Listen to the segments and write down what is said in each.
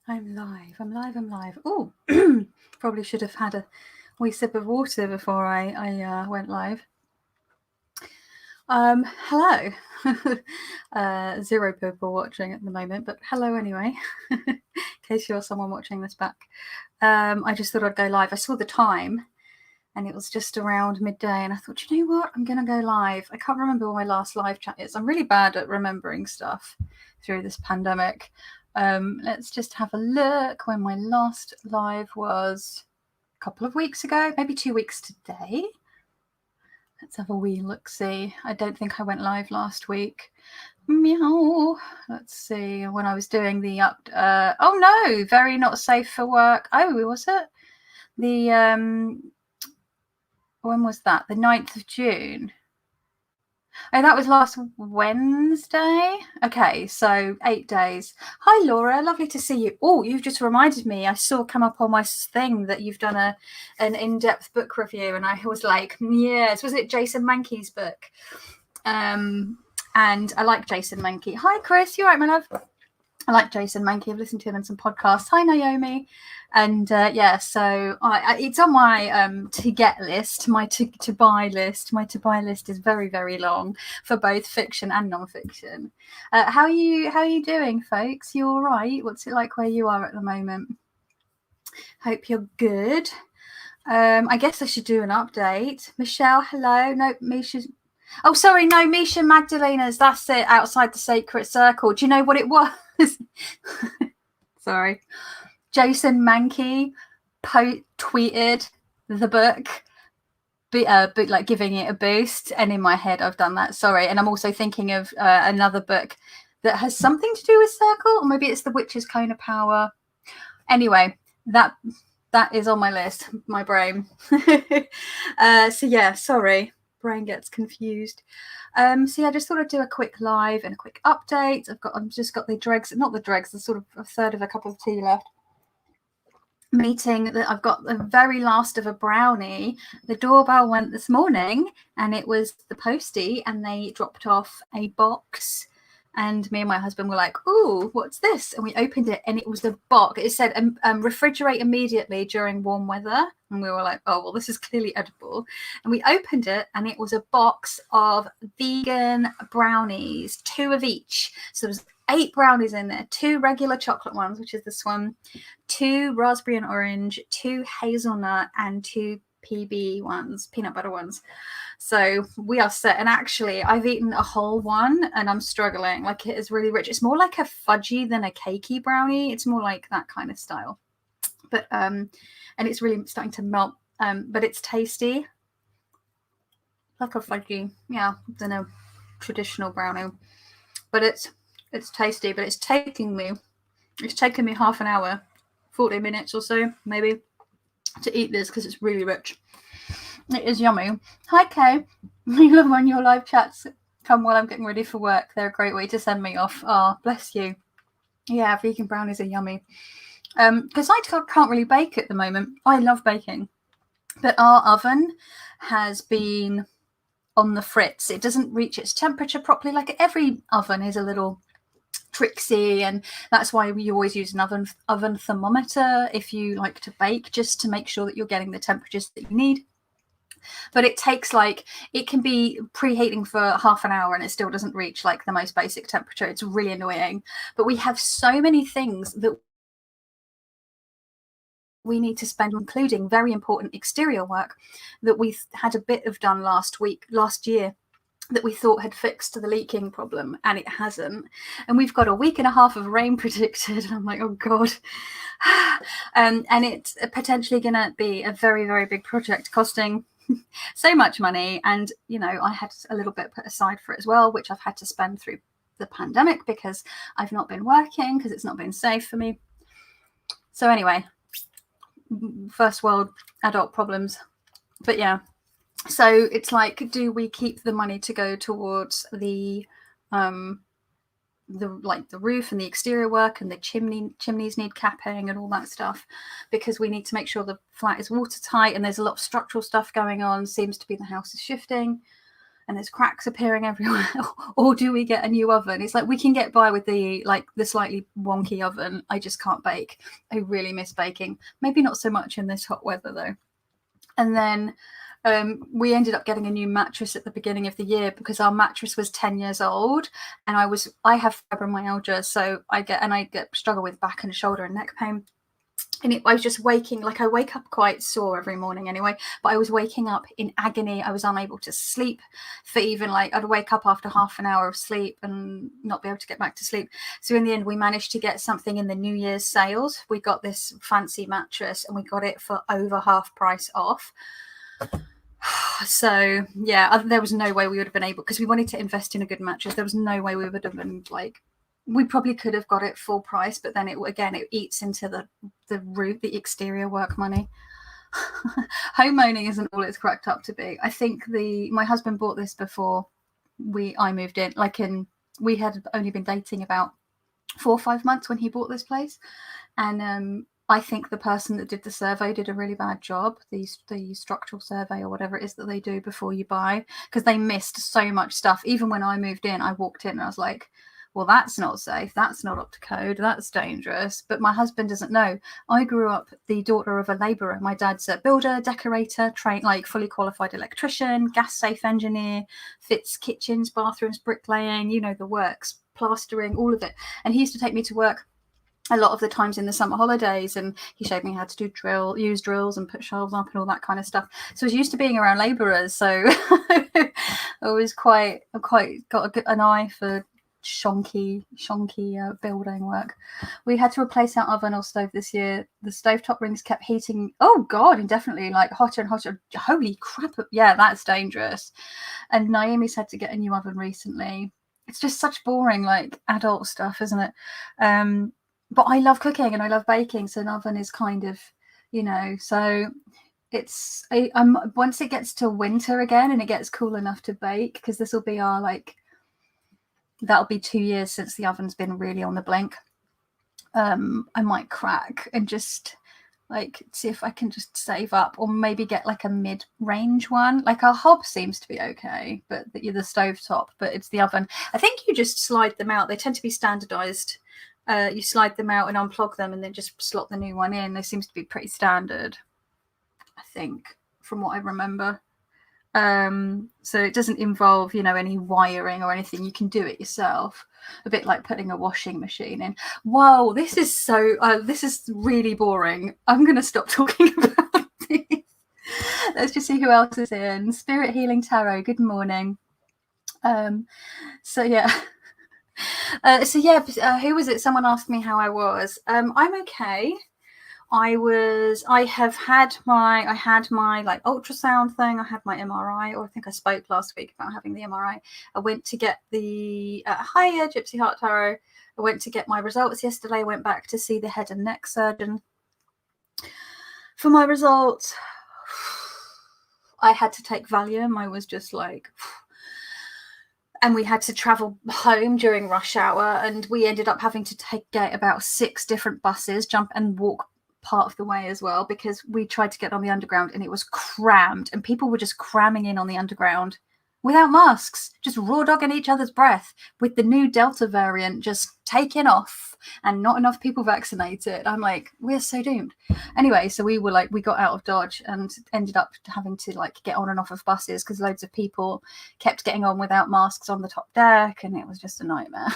I'm live. I'm live. Oh, probably should have had a wee sip of water before I went live. Hello. 0 people watching at the moment, but hello anyway. In case you're someone watching this back. I just thought I'd go live. I saw the time and it was just around midday and I thought, you know what? I'm going to go live. I can't remember when my last live chat is. I'm really bad at remembering stuff through this pandemic. Let's just have a look when my last live was a couple of weeks ago, maybe 2 weeks today. Let's have a wee look-see. I don't think I went live last week. Meow. Let's see, when I was doing the oh no, very not safe for work. Oh, was it? The, when was that? The 9th of June. Oh, that was last Wednesday. Okay, so 8 days. Hi, Laura. Lovely to see you. Oh, you've just reminded me. I saw come up on my thing that you've done an in-depth book review, and I was like, yes. Was it Jason Mankey's book? And I like Jason Mankey. Hi, Chris. You all right, my love? I like Jason Mankey. I've listened to him in some podcasts. Hi, Naomi. And yeah, so it's on my to get list, my to buy list. My to buy list is very, very long for both fiction and non-fiction. How are you doing, folks? You all right? What's it like where you are at the moment? Hope you're good. I guess I should do an update. Michelle, hello. No, Misha's. Oh, sorry, no, Misha Magdalena's. That's it. Outside the Sacred Circle. Do you know what it was? Sorry. Jason Mankey tweeted the book, like giving it a boost, and in my head I've done that. Sorry. And I'm also thinking of another book that has something to do with Circle, or maybe it's The Witch's Cone of Power. Anyway, that is on my list. My brain. So yeah, sorry. Brain gets confused. So yeah, I just thought I'd do a quick live and a quick update. I've just got the dregs, not the dregs, the sort of a third of a cup of tea left. Meeting that I've got the very last of a brownie. The doorbell went this morning and it was the postie, and they dropped off a box. And me and my husband were like, ooh, what's this? And we opened it and it was a box. It said, refrigerate immediately during warm weather. And we were like, oh, well, this is clearly edible. And we opened it and it was a box of vegan brownies, 2 of each. So there was 8 brownies in there, 2 regular chocolate ones, which is this one, 2 raspberry and orange, 2 hazelnut, and 2 PB ones, peanut butter ones. So we are set. And actually, I've eaten a whole one and I'm struggling. Like, it is really rich. It's more like a fudgy than a cakey brownie. It's more like that kind of style. But and it's really starting to melt. But it's tasty. Like a fudgy, yeah, than a traditional brownie. But it's tasty. But it's taken me half an hour, 40 minutes or so, maybe, to eat this because it's really rich. It is yummy. Hi, Kay. I love when your live chats come while I'm getting ready for work. They're a great way to send me off. Oh, bless you. Yeah, vegan brownies are yummy. Because I can't really bake at the moment. I love baking. But our oven has been on the fritz. It doesn't reach its temperature properly. Like, every oven is a little tricksy, and that's why we always use an oven thermometer if you like to bake, just to make sure that you're getting the temperatures that you need. But it takes, like, it can be preheating for half an hour and it still doesn't reach like the most basic temperature. It's really annoying. But we have so many things that we need to spend, including very important exterior work that we had a bit of done last year, that we thought had fixed the leaking problem, and it hasn't. And we've got a week and a half of rain predicted, and I'm like, oh god. And it's potentially going to be a very, very big project, costing so much money. And you know, I had a little bit put aside for it as well, which I've had to spend through the pandemic because I've not been working, because it's not been safe for me. So anyway, first world adult problems. But yeah, so it's like, do we keep the money to go towards the roof and the exterior work, and the chimneys need capping and all that stuff, because we need to make sure the flat is watertight, and there's a lot of structural stuff going on. Seems to be the house is shifting. and there's cracks appearing everywhere, or do we get a new oven? It's like we can get by with the slightly wonky oven. I just can't bake. I really miss baking. Maybe not so much in this hot weather though. And then we ended up getting a new mattress at the beginning of the year because our mattress was 10 years old, and I have fibromyalgia, so I struggle with back and shoulder and neck pain. And I was just waking, like I wake up quite sore every morning anyway, but I was waking up in agony. I was unable to sleep for even I'd wake up after half an hour of sleep and not be able to get back to sleep. So in the end, we managed to get something in the New Year's sales. We got this fancy mattress and we got it for over half price off. So yeah, there was no way we would have been able, because we wanted to invest in a good mattress. There was no way we would have been we probably could have got it full price, but then it eats into the exterior work money. Home owning isn't all it's cracked up to be. I think my husband bought this before I moved in. We had only been dating about 4 or 5 months when he bought this place, and I think the person that did the survey did a really bad job, the structural survey or whatever it is that they do before you buy, because they missed so much stuff. Even when I moved in, I walked in and I was like, well, that's not safe. That's not up to code. That's dangerous. But my husband doesn't know. I grew up the daughter of a labourer. My dad's a builder, decorator, fully qualified electrician, gas safe engineer, fits kitchens, bathrooms, bricklaying, the works, plastering, all of it. And he used to take me to work a lot of the times in the summer holidays, and he showed me how to use drills and put shelves up and all that kind of stuff. So I was used to being around labourers. So I was quite got an eye for shonky building work. We had to replace our oven or stove this year. The stovetop rings kept heating, oh god, indefinitely, hotter and hotter. Holy crap, yeah, that's dangerous. And Naomi's had to get a new oven recently. It's just such boring adult stuff, isn't it? But I love cooking and I love baking, so an oven is kind of, so it's once it gets to winter again and it gets cool enough to bake, because this will be our that'll be 2 years since the oven's been really on the blink. I might crack and just see if I can just save up, or maybe get a mid-range one. Our hob seems to be okay, but the stovetop, but it's the oven. I think you just slide them out. They tend to be standardized. You slide them out and unplug them and then just slot the new one in. They seems to be pretty standard, I think, from what I remember. So it doesn't involve, any wiring or anything. You can do it yourself. A bit like putting a washing machine in. Whoa, this is really boring. I'm going to stop talking about this. Let's just see who else is in. Spirit Healing Tarot, good morning. Who was it? Someone asked me how I was. I'm okay. I had my ultrasound thing. I had my MRI, or I think I spoke last week about having the MRI. I went to get the hiya Gypsy Heart Tarot. I went to get my results yesterday. I went back to see the head and neck surgeon for my results. I had to take Valium. I was just and we had to travel home during rush hour, and we ended up having to get about 6 different buses, jump and walk part of the way as well, because we tried to get on the underground and it was crammed, and people were just cramming in on the underground without masks, just raw dogging each other's breath, with the new Delta variant just taking off and not enough people vaccinated. I'm like, we're so doomed. Anyway, so we got out of Dodge and ended up having to get on and off of buses, because loads of people kept getting on without masks on the top deck, and it was just a nightmare.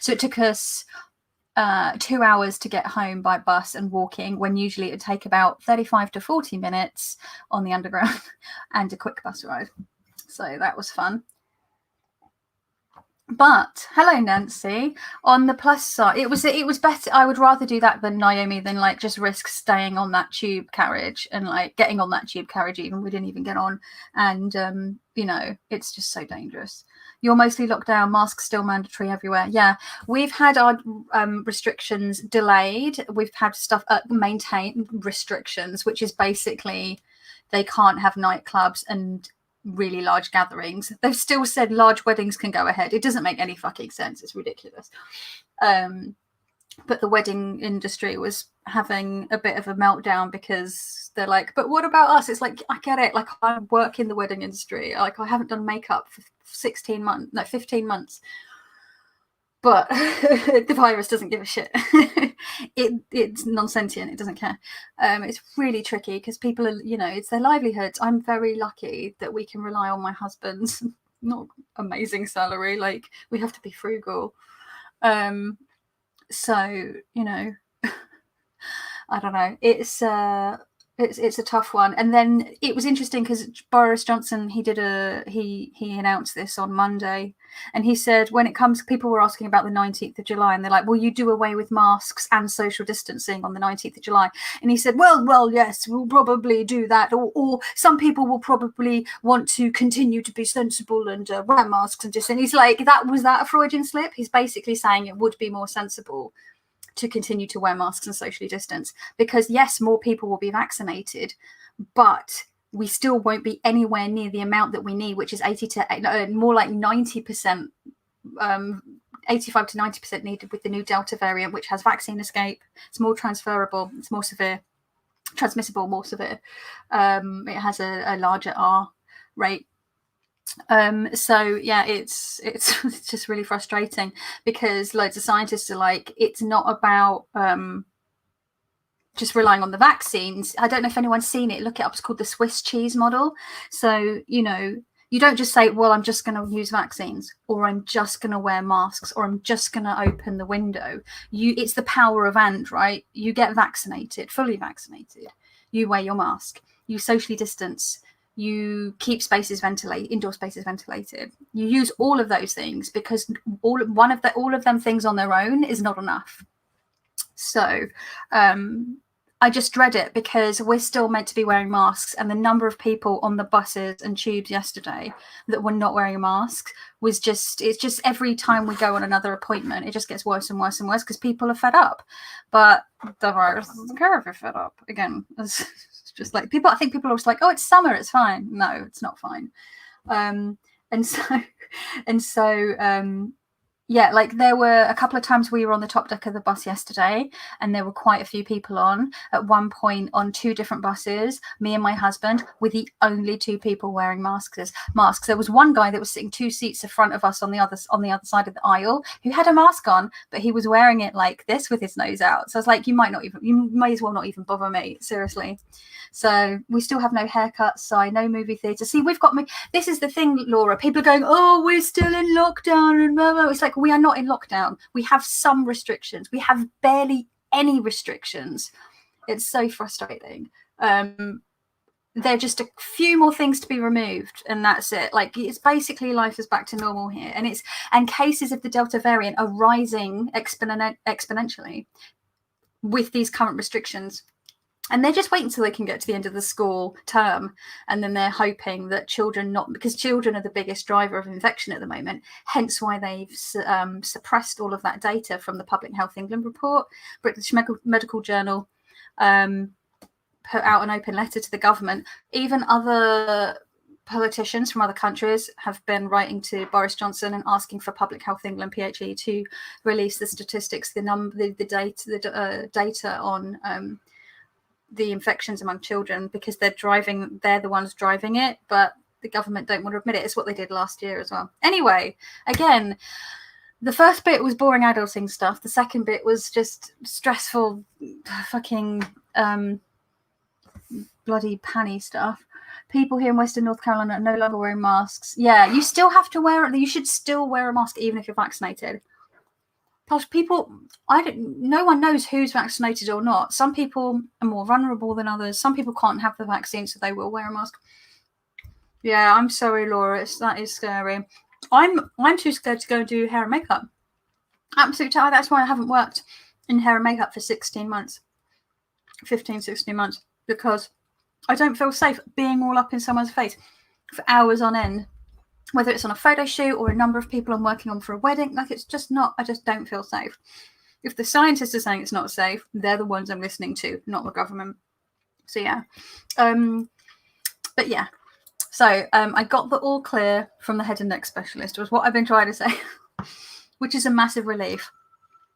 So it took us 2 hours to get home by bus and walking, when usually it would take about 35 to 40 minutes on the underground and a quick bus ride. So that was fun. But hello, Nancy. On the plus side, it was better. I would rather do that than Naomi, than just risk staying on that tube carriage and getting on that tube carriage even we didn't even get on. And it's just so dangerous. You're mostly locked down, masks still mandatory everywhere. Yeah, we've had our restrictions delayed. We've had stuff maintain restrictions, which is basically they can't have nightclubs and really large gatherings. They've still said large weddings can go ahead. It doesn't make any fucking sense. It's ridiculous. But the wedding industry was having a bit of a meltdown because they're like, but what about us? It's like, I get it. Like, I work in the wedding industry. Like, I haven't done makeup for 15 months. But the virus doesn't give a shit. It's non-sentient. It doesn't care. It's really tricky because people are, it's their livelihoods. I'm very lucky that we can rely on my husband's not amazing salary. Like, we have to be frugal. So, I don't know. It's a tough one. And then it was interesting because Boris Johnson, he announced this on Monday, and he said, when it comes, people were asking about the 19th of July, and they're like, will you do away with masks and social distancing on the 19th of July? And he said, well, yes, we'll probably do that. Or some people will probably want to continue to be sensible and wear masks and just, and he's like, was that a Freudian slip? He's basically saying it would be more sensible to continue to wear masks and socially distance, because yes, more people will be vaccinated, but we still won't be anywhere near the amount that we need, which is more like 90%, 85 to 90% needed with the new Delta variant, which has vaccine escape. It's more transferable, it's more severe, transmissible, more severe. It has a larger R rate. So yeah, it's just really frustrating because loads of scientists are like, it's not about just relying on the vaccines. I don't know if anyone's seen it. Look it up. It's called the Swiss cheese model. So, you don't just say, well, I'm just going to use vaccines, or I'm just going to wear masks, or I'm just going to open the window. It's the power of and, right? You get vaccinated, fully vaccinated. You wear your mask. You socially distance. You keep indoor spaces ventilated. You use all of those things, because all of them things on their own is not enough. So I just dread it, because we're still meant to be wearing masks, and the number of people on the buses and tubes yesterday that were not wearing a mask it's just every time we go on another appointment, it just gets worse and worse and worse because people are fed up. But the virus doesn't care if you're fed up. Again, it's just like I think people are just like, oh, it's summer, it's fine. No, it's not fine. Yeah, like there were a couple of times we were on the top deck of the bus yesterday, and there were quite a few people on. At one point on 2 different buses, me and my husband were the only 2 people wearing masks. There was one guy that was sitting 2 seats in front of us on the other side of the aisle who had a mask on, but he was wearing it like this with his nose out. So I was like, you may as well not even bother me, seriously. So we still have no haircuts, no movie theatre. See, this is the thing, Laura. People are going, oh, we're still in lockdown, and blah, blah. It's like, we are not in lockdown. We have some restrictions. We have barely any restrictions. It's so frustrating. There are just a few more things to be removed, and that's it. Like, it's basically life is back to normal here, and cases of the Delta variant are rising exponentially with these current restrictions. And they're just waiting till they can get to the end of the school term, and then they're hoping that because children are the biggest driver of infection at the moment, hence why they've suppressed all of that data from the Public Health England report. British Medical Journal put out an open letter to the government. Even other politicians from other countries have been writing to Boris Johnson and asking for Public Health England PHE to release the statistics, the data on the infections among children, because they're the ones driving it, but the government don't want to admit it. It's what they did last year as well. Anyway, again, the first bit was boring adulting stuff. The second bit was just stressful fucking bloody panny stuff. People here in Western North Carolina are no longer wearing masks. Yeah, you still have to wear it. You should still wear a mask even if you're vaccinated. Plus, no one knows who's vaccinated or not. Some people are more vulnerable than others. Some people can't have the vaccine, so they will wear a mask. Yeah, I'm sorry, Laura. That is scary. I'm too scared to go and do hair and makeup. Absolutely. That's why I haven't worked in hair and makeup for 16 months. 15, 16 months. Because I don't feel safe being all up in someone's face for hours on end. Whether it's on a photo shoot or a number of people I'm working on for a wedding, like, it's just not, I just don't feel safe. If the scientists are saying it's not safe, they're the ones I'm listening to, not the government. So yeah. But yeah. So I got the all clear from the head and neck specialist, was what I've been trying to say, which is a massive relief.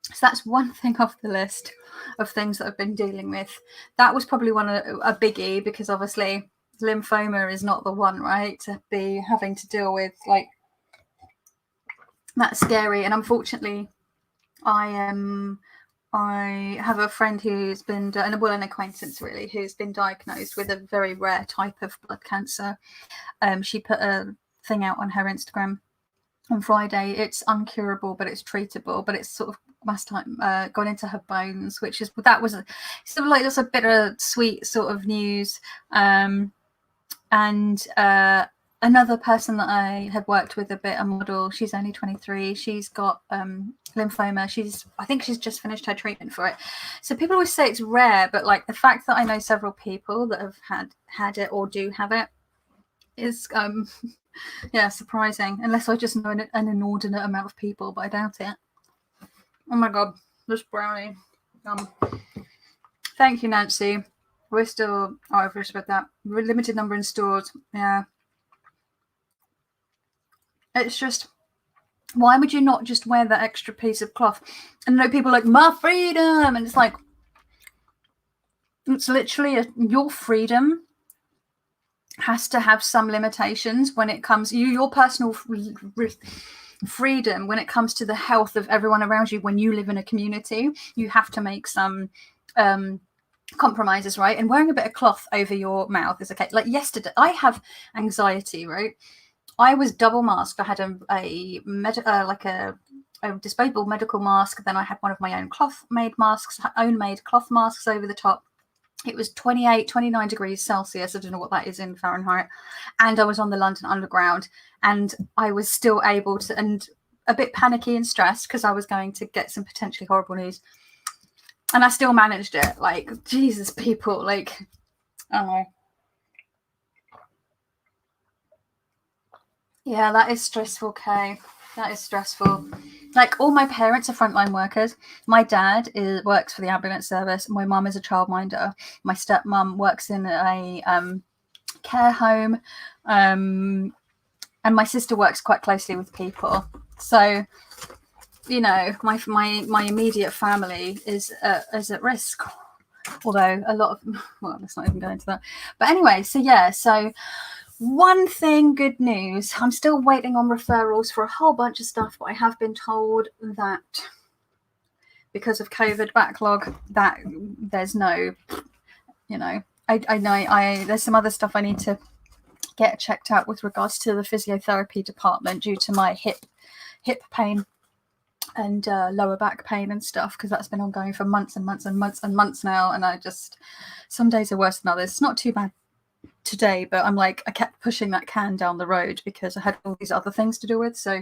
So that's one thing off the list of things that I've been dealing with. That was probably a biggie, because obviously lymphoma is not the one, right, to be having to deal with. Like, that's scary. And unfortunately, I have a friend who's been, an acquaintance really, who's been diagnosed with a very rare type of blood cancer. She put a thing out on her Instagram on Friday. It's uncurable, but it's treatable, but it's sort of gone into her bones, which is, that was sort of like, that's a bittersweet sort of news. And another person that I have worked with a bit, a model, she's only 23. She's got lymphoma. I think she's just finished her treatment for it. So people always say it's rare, but like the fact that I know several people that have had it or do have it is yeah, surprising. Unless I just know an inordinate amount of people, but I doubt it. Oh my god, this brownie. Thank you, Nancy. We're still, I've just read that. Limited number in stores. Yeah. It's just, why would you not just wear that extra piece of cloth? And I know people are like, my freedom. And it's like, it's literally your freedom has to have some limitations when it comes, your personal freedom when it comes to the health of everyone around you. When you live in a community, you have to make some compromises, right? And wearing a bit of cloth over your mouth is okay. Like yesterday, I have anxiety, right? I was double masked. I had a disposable medical mask. Then I had one of my own cloth made masks over the top. It was 28, 29 degrees Celsius. I don't know what that is in Fahrenheit. And I was on the London Underground, and I was still able to, and a bit panicky and stressed because I was going to get some potentially horrible news. And I still managed it. Like, Jesus, people, like, oh. Yeah, that is stressful, Kay. That is stressful. Like, all my parents are frontline workers. My dad works for the ambulance service. My mum is a childminder. My stepmom works in a care home. And my sister works quite closely with people. So, you know, my immediate family is at risk. Although a lot of, well, let's not even go into that. But anyway, so yeah, so one thing, good news. I'm still waiting on referrals for a whole bunch of stuff, but I have been told that because of COVID backlog, that there's no, you know, I know there's some other stuff I need to get checked out with regards to the physiotherapy department due to my hip pain and lower back pain and stuff, because that's been ongoing for months and months and months and months now. And I just, some days are worse than others. It's not too bad today, but I'm like, I kept pushing that can down the road because I had all these other things to do with. So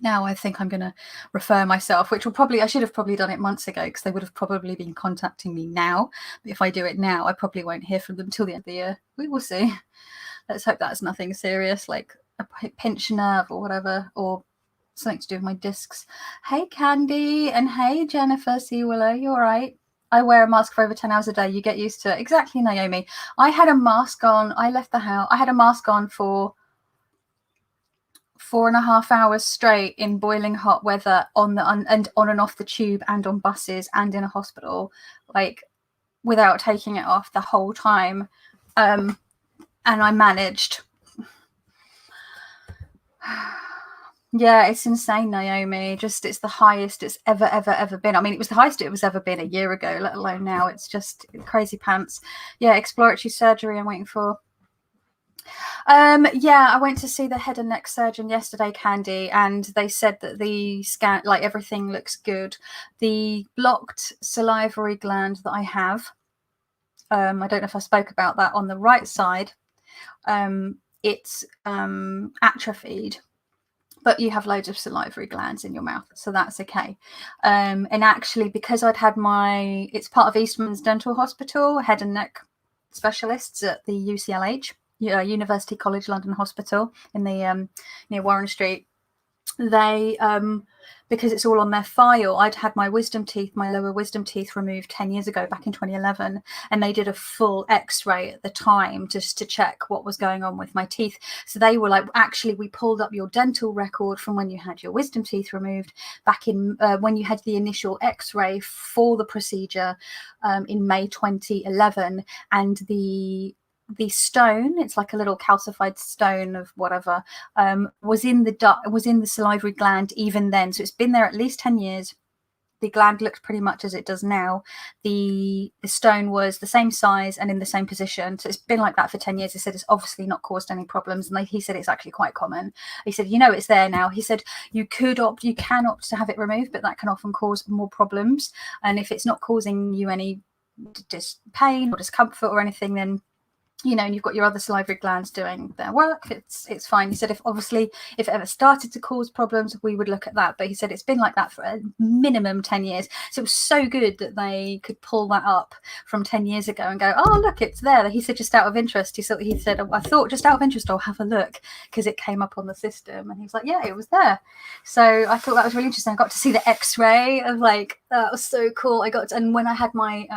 now I think I'm going to refer myself, which I should have probably done it months ago, because they would have probably been contacting me now. But if I do it now, I probably won't hear from them till the end of the year. We will see. Let's hope that's nothing serious, like a pinched nerve or whatever, or something to do with my discs. Hey, Candy, and hey, Jennifer C. Willow, you all right? I wear a mask for over 10 hours a day. You get used to it. Exactly, Naomi. I had a mask on. I left the house. I had a mask on for 4.5 hours straight in boiling hot weather on and off the tube and on buses and in a hospital, like without taking it off the whole time. And I managed. Yeah, it's insane, Naomi. Just, it's the highest it's ever been. I mean, it was the highest it was ever been a year ago, let alone now. It's just crazy pants. Yeah, exploratory surgery I'm waiting for. Yeah, I went to see the head and neck surgeon yesterday, Candy, and they said that the scan, like, everything looks good. The blocked salivary gland that I have, I don't know if I spoke about that, on the right side, it's atrophied. But you have loads of salivary glands in your mouth, so that's okay. And actually, because I'd had it's part of Eastman's Dental Hospital, head and neck specialists at the UCLH, University College London Hospital, in the near Warren Street. They because it's all on their file. I'd had my lower wisdom teeth removed 10 years ago, back in 2011, and they did a full x-ray at the time just to check what was going on with my teeth. So they were like, actually, we pulled up your dental record from when you had your wisdom teeth removed back in when you had the initial x-ray for the procedure in May 2011, and the stone, it's like a little calcified stone of whatever, was in the salivary gland even then. So it's been there at least 10 years. The gland looked pretty much as it does now. The stone was the same size and in the same position. So it's been like that for 10 years. He said it's obviously not caused any problems. And he said it's actually quite common. He said, it's there now. He said you can opt to have it removed, but that can often cause more problems. And if it's not causing you any pain or discomfort or anything, then and you've got your other salivary glands doing their work, it's fine. He said if it ever started to cause problems, we would look at that. But he said it's been like that for a minimum 10 years. So it was so good that they could pull that up from 10 years ago and go, oh, look, it's there. He said just out of interest, he said, I thought just out of interest, I'll have a look, because it came up on the system. And he was like, yeah, it was there. So I thought that was really interesting. I got to see the x-ray of that was so cool. And when I had my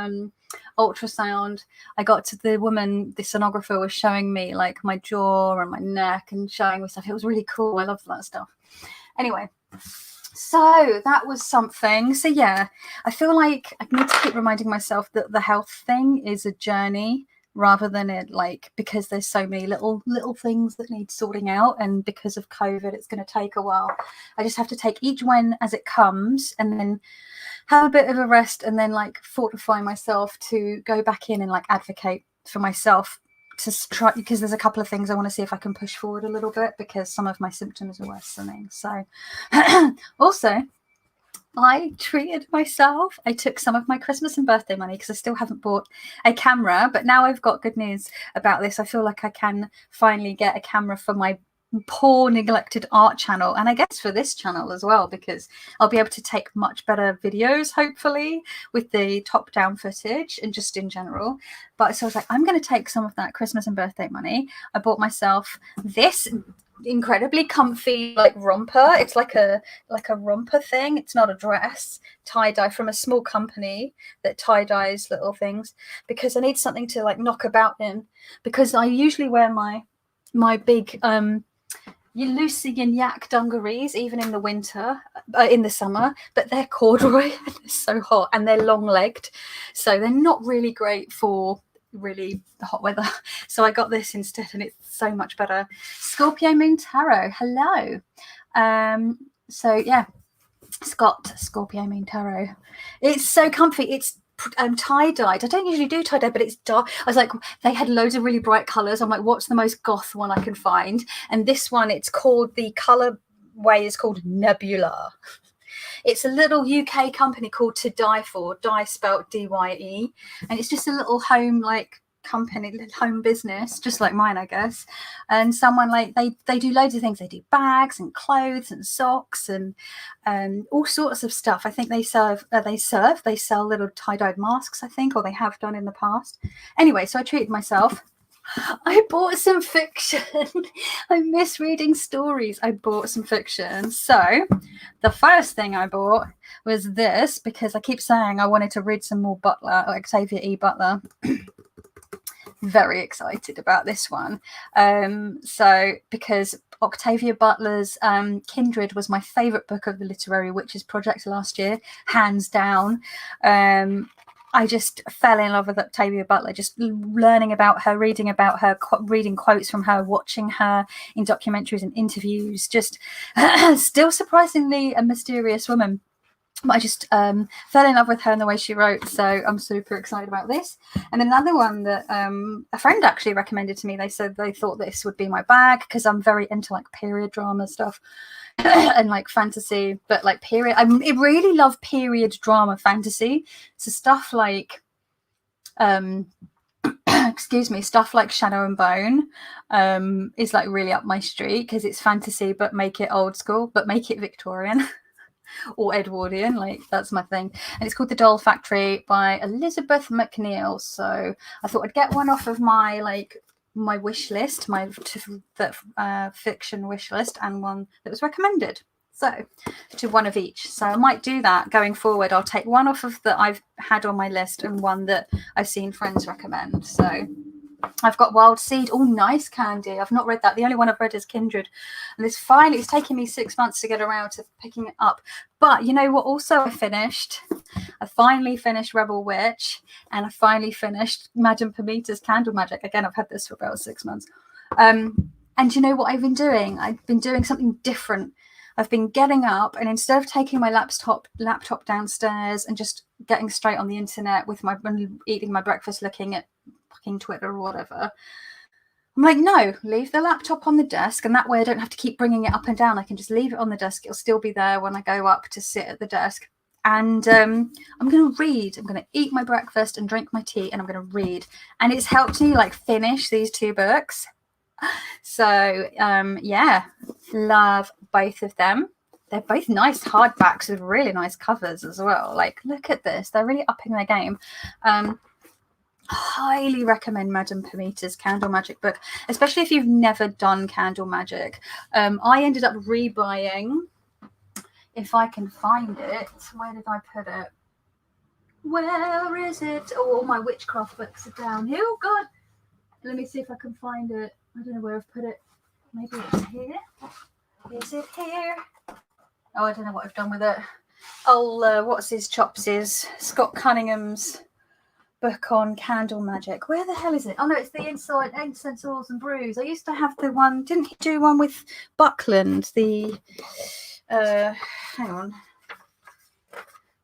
ultrasound, I got to the sonographer was showing me like my jaw and my neck and showing me stuff. It was really cool. I loved that stuff. Anyway, so that was something. So yeah, I feel like I need to keep reminding myself that the health thing is a journey, rather than it because there's so many little things that need sorting out, and because of COVID it's going to take a while. I just have to take each one as it comes, and then have a bit of a rest, and then fortify myself to go back in and advocate for myself to try, because there's a couple of things I want to see if I can push forward a little bit, because some of my symptoms are worsening. So also I treated myself. I took some of my Christmas and birthday money, because I still haven't bought a camera, but now I've got good news about this. I feel like I can finally get a camera for my poor neglected art channel, and I guess for this channel as well, because I'll be able to take much better videos, hopefully, with the top down footage and just in general. But so I was like, I'm going to take some of that Christmas and birthday money. I bought myself this incredibly comfy romper. It's like a romper thing. It's not a dress. Tie-dye from a small company that tie-dyes little things, because I need something to knock about in, because I usually wear my big Lucy and Yak dungarees even in the winter, in the summer, but they're corduroy and it's so hot, and they're long-legged, so they're not really great for really the hot weather. So I got this instead, and it's so much better. Scorpio Moon Tarot, hello. So yeah, Scorpio Moon Tarot. It's so comfy. It's tie-dyed. I don't usually do tie-dye, but it's dark. I was like, they had loads of really bright colors. I'm like, what's the most goth one I can find? And this one, it's called, the color way is called Nebula. It's a little UK company called To Die For, Die spelt D-Y-E, and it's just a little home company, home business, just like mine, I guess. And someone they do loads of things. They do bags and clothes and socks and all sorts of stuff. I think they sell little tie-dyed masks, I think, or they have done in the past. Anyway, so I treated myself. I bought some fiction. I miss reading stories. I bought some fiction. So the first thing I bought was this, because I keep saying I wanted to read some more Butler, Octavia E. Butler. Very excited about this one. So because Octavia Butler's Kindred was my favorite book of the Literary Witches Project last year, hands down. I just fell in love with Octavia Butler, just learning about her, reading about her, reading quotes from her, watching her in documentaries and interviews, just still surprisingly a mysterious woman. But I just fell in love with her and the way she wrote, so I'm super excited about this. And another one that a friend actually recommended to me, they said they thought this would be my bag, because I'm very into period drama stuff and fantasy, but period. I really love period drama fantasy. So stuff like excuse me, stuff like Shadow and Bone is really up my street, because it's fantasy but make it old school, but make it Victorian. Or Edwardian, that's my thing. And it's called The Doll Factory by Elizabeth McNeil. So I thought I'd get one off of my wish list, my fiction wish list, and one that was recommended. So to one of each. So I might do that going forward. I'll take one off of that I've had on my list and one that I've seen friends recommend. So I've got Wild Seed. Oh, nice candy. I've not read that. The only one I've read is Kindred. And it's taken me 6 months to get around to picking it up. But you know what also I finished? I finally finished Rebel Witch, and I finally finished Madame Pamita's Candle Magic. Again, I've had this for about 6 months. And you know what I've been doing? I've been doing something different. I've been getting up, and instead of taking my laptop downstairs and just getting straight on the internet with eating my breakfast, looking at fucking Twitter or whatever, I'm like, no, leave the laptop on the desk, and that way I don't have to keep bringing it up and down. I can just leave it on the desk. It'll still be there when I go up to sit at the desk. And I'm going to read. I'm going to eat my breakfast and drink my tea, and I'm going to read. And it's helped me like finish these 2 books. So yeah, love both of them. They're both nice hardbacks with really nice covers as well. Like, look at this. They're really upping their game. Highly recommend Madame Pamita's Candle Magic book, especially if you've never done candle magic. I ended up rebuying, if I can find it. Where did I put it? Where is it? Oh, all my witchcraft books are down here. Oh God, let me see if I can find it. I don't know where I've put it. Maybe it's here. Is it here? Oh, I don't know what I've done with it. Oh, what's his chops is Scott Cunningham's book on candle magic. Where the hell is it? Oh no, it's the Inside Incense, Oils and Brews. I used to have the one. Didn't he do one with Buckland? The hang on.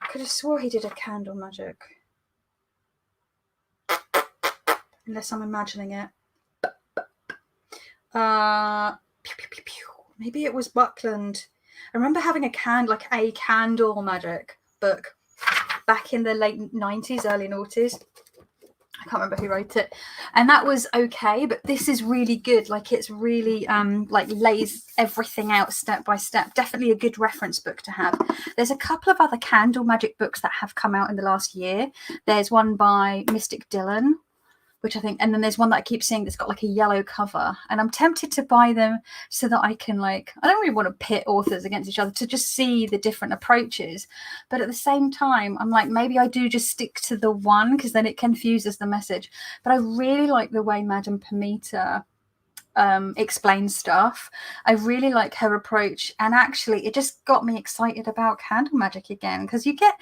I could have swore he did a candle magic. Unless I'm imagining it. Maybe it was Buckland. I remember having a candle magic book back in the late 90s, early noughties. I can't remember who wrote it, and that was okay, but this is really good. Like, it's really like lays everything out step by step. Definitely a good reference book to have. There's a couple of other candle magic books that have come out in the last year. There's one by Mystic Dylan, which I think, and then there's one that I keep seeing that's got like a yellow cover, and I'm tempted to buy them so that I can, like, I don't really want to pit authors against each other, to just see the different approaches. But at the same time, I'm like, maybe I do just stick to the one, because then it confuses the message. But I really like the way Madame Pamita explains stuff. I really like her approach, and actually it just got me excited about candle magic again, because you get,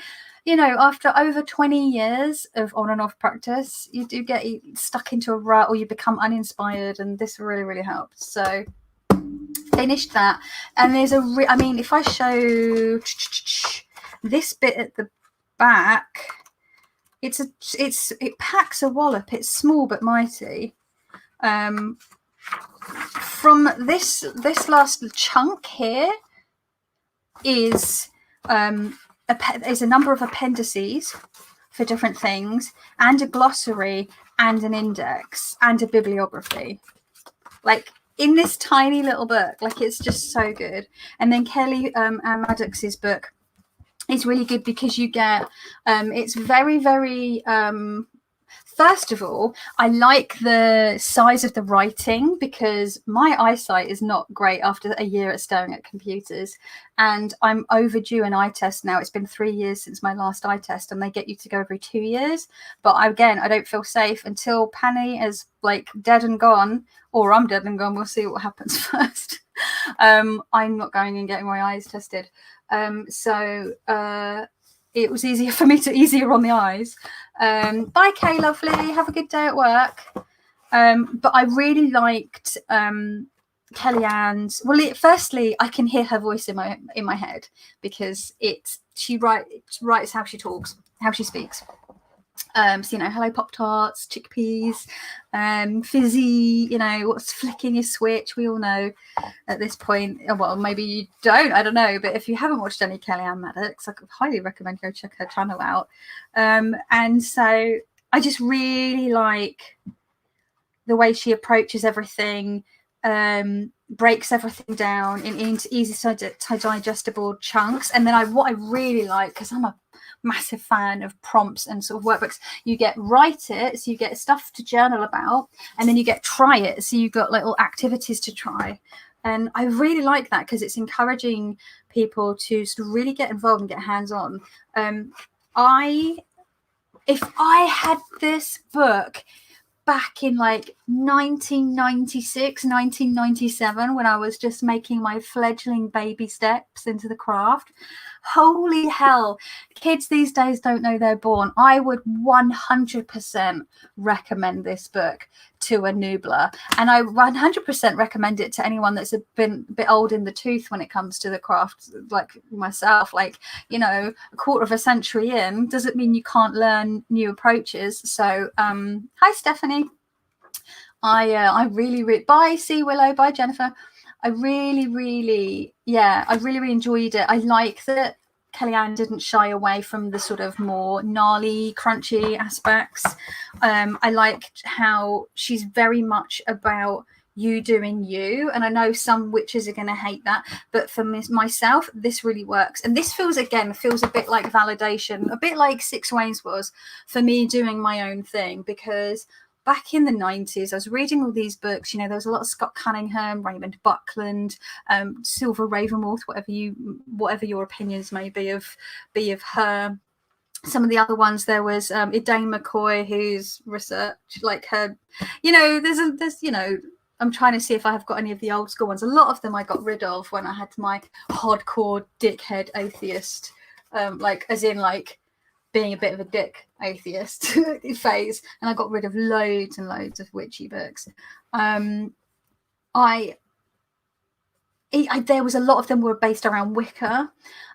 you know, after over 20 years of on and off practice, you do get stuck into a rut, or you become uninspired, and this really, really helped. So finished that. And there's I mean, if I show this bit at the back, it packs a wallop. It's small but mighty. From this last chunk here is there's a number of appendices for different things, and a glossary, and an index, and a bibliography, like in this tiny little book. Like, it's just so good. And then Kelly Maddox's book is really good, because you get it's very, very first of all, I like the size of the writing, because my eyesight is not great after a year at staring at computers, and I'm overdue an eye test now. It's been 3 years since my last eye test, and they get you to go every 2 years. But I don't feel safe until Penny is like dead and gone, or I'm dead and gone. We'll see what happens first. I'm not going and getting my eyes tested. It was easier on the eyes. Bye, Kay, lovely. Have a good day at work. But I really liked Kellyanne's. Well, firstly, I can hear her voice in my head, because she writes how she talks, how she speaks. So, you know, hello Pop-Tarts, chickpeas, fizzy, you know, what's flicking your switch, we all know at this point. Well, maybe you don't, I don't know, but if you haven't watched any Kellyanne Maddox, I could highly recommend go check her channel out. And so I just really like the way she approaches everything, breaks everything down into easy digestible chunks. And then what I really like, because I'm a massive fan of prompts and sort of workbooks, you get write it, so you get stuff to journal about, and then you get try it, so you've got little activities to try. And I really like that, because it's encouraging people to sort of really get involved and get hands-on. If I had this book back in like 1996, 1997, when I was just making my fledgling baby steps into the craft, holy hell, kids these days don't know they're born. I would 100% recommend this book to a noobler, and I 100% recommend it to anyone that's been a bit old in the tooth when it comes to the craft, like myself. Like, you know, a quarter of a century in doesn't mean you can't learn new approaches. So hi Stephanie. I really bye Sea Willow, bye Jennifer. I really enjoyed it. I like that Kellyanne didn't shy away from the sort of more gnarly, crunchy aspects. I liked how she's very much about you doing you, and I know some witches are going to hate that, but for myself, this really works. And this feels a bit like validation, a bit like Six Ways was for me doing my own thing, because back in the 90s, I was reading all these books. You know, there was a lot of Scott Cunningham, Raymond Buckland, Silver Ravenworth, whatever your opinions may be of her. Some of the other ones, there was Elaine McCoy, whose research, like her, you know, there's you know, I'm trying to see if I have got any of the old school ones. A lot of them I got rid of when I had my hardcore dickhead atheist, like as in like being a bit of a dick atheist phase, and I got rid of loads and loads of witchy books. There was a lot of them were based around Wicca,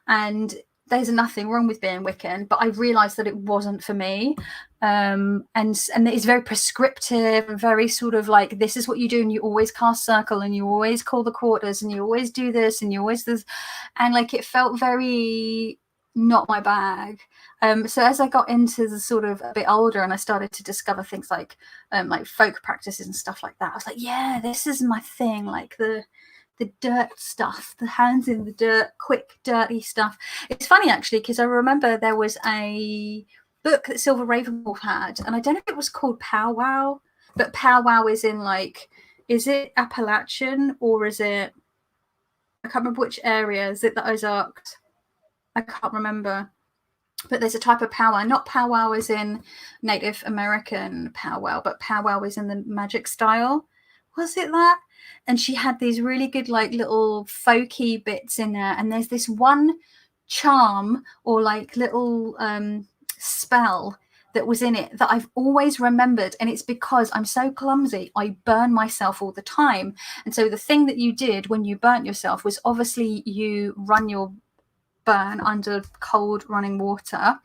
and there's nothing wrong with being Wiccan, but I realized that it wasn't for me. And it's very prescriptive and very sort of like, this is what you do, and you always cast circle, and you always call the quarters, and you always do this, and you always this, and like it felt very not my bag. So as I got into the sort of a bit older, and I started to discover things like folk practices and stuff like that, I was like, yeah, this is my thing, like the dirt stuff, the hands in the dirt, quick, dirty stuff. It's funny, actually, because I remember there was a book that Silver Ravenwolf had, and I don't know if it was called Powwow, but Powwow is in like, is it Appalachian or is it, I can't remember which area, is it the Ozarks? I can't remember. But there's a type of powwow, not powwow as in Native American powwow, but powwow is in the magic style. Was it that? And she had these really good like little folky bits in there, and there's this one charm or like little spell that was in it that I've always remembered, and it's because I'm so clumsy, I burn myself all the time. And so the thing that you did when you burnt yourself was obviously you run your burn under cold running water,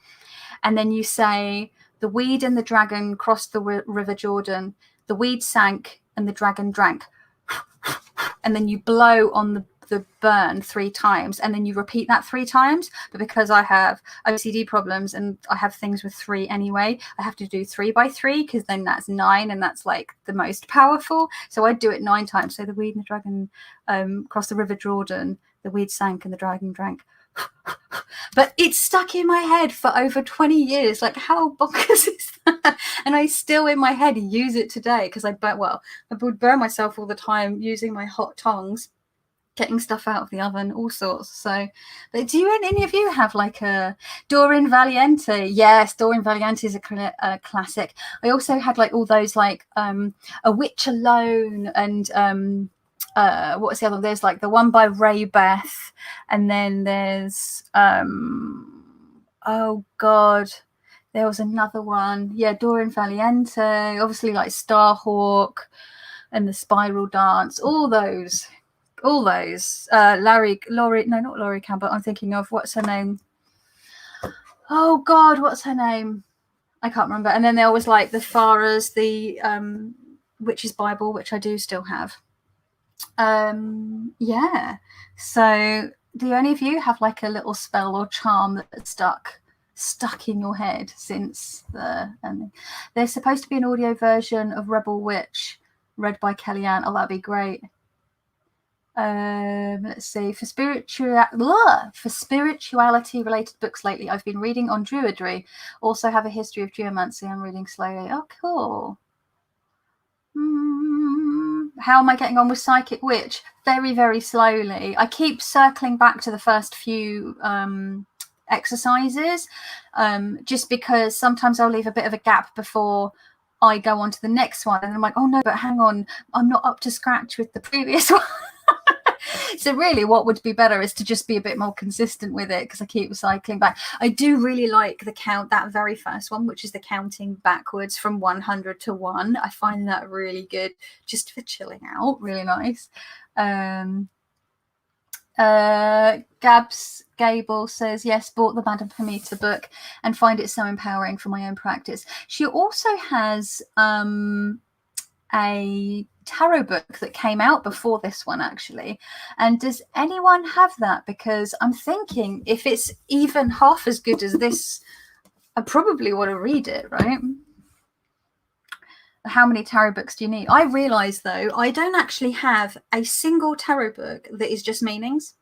and then you say, the weed and the dragon crossed the river Jordan, the weed sank and the dragon drank, and then you blow on the burn 3 times, and then you repeat that 3 times. But because I have OCD problems and I have things with 3 anyway, I have to do 3 by 3, because then that's 9, and that's like the most powerful. So I do it 9 times. So the weed and the dragon crossed the river Jordan, the weed sank and the dragon drank. But it's stuck in my head for over 20 years. Like, how bonkers is that? And I still in my head use it today, because I would burn myself all the time using my hot tongs, getting stuff out of the oven, all sorts. So, but do any of you have like a Doreen Valiente? Yes, Doreen Valiente is a classic. I also had like all those like A Witch Alone, and what's the other one? There's like the one by Ray Beth, and then there's oh god, there was another one. Yeah, Doreen Valiente, obviously, like Starhawk and the Spiral Dance, all those. Laurie, no, not Laurie Campbell. I'm thinking of, what's her name? Oh god, what's her name? I can't remember. And then there was like the Farah's, the Witch's Bible, which I do still have. Yeah. So do any of you have like a little spell or charm that's stuck in your head since there's supposed to be an audio version of Rebel Witch read by Kellyanne. Oh, that'd be great. Let's see. For spirituality related books lately, I've been reading on druidry. Also have a history of geomancy. I'm reading slowly. Oh, cool. How am I getting on with Psychic Witch? Very, very slowly. I keep circling back to the first few exercises, just because sometimes I'll leave a bit of a gap before I go on to the next one, and I'm like, oh no, but hang on, I'm not up to scratch with the previous one. So really what would be better is to just be a bit more consistent with it, because I keep cycling back. I do really like the count, that very first one, which is the counting backwards from 100 to 1. I find that really good just for chilling out. Really nice. Gabs Gable says, yes, bought the Madame Fomita book and find it so empowering for my own practice. She also has a tarot book that came out before this one, actually. And does anyone have that? Because I'm thinking if it's even half as good as this, I probably want to read it, right? How many tarot books do you need? I realize, though, I don't actually have a single tarot book that is just meanings.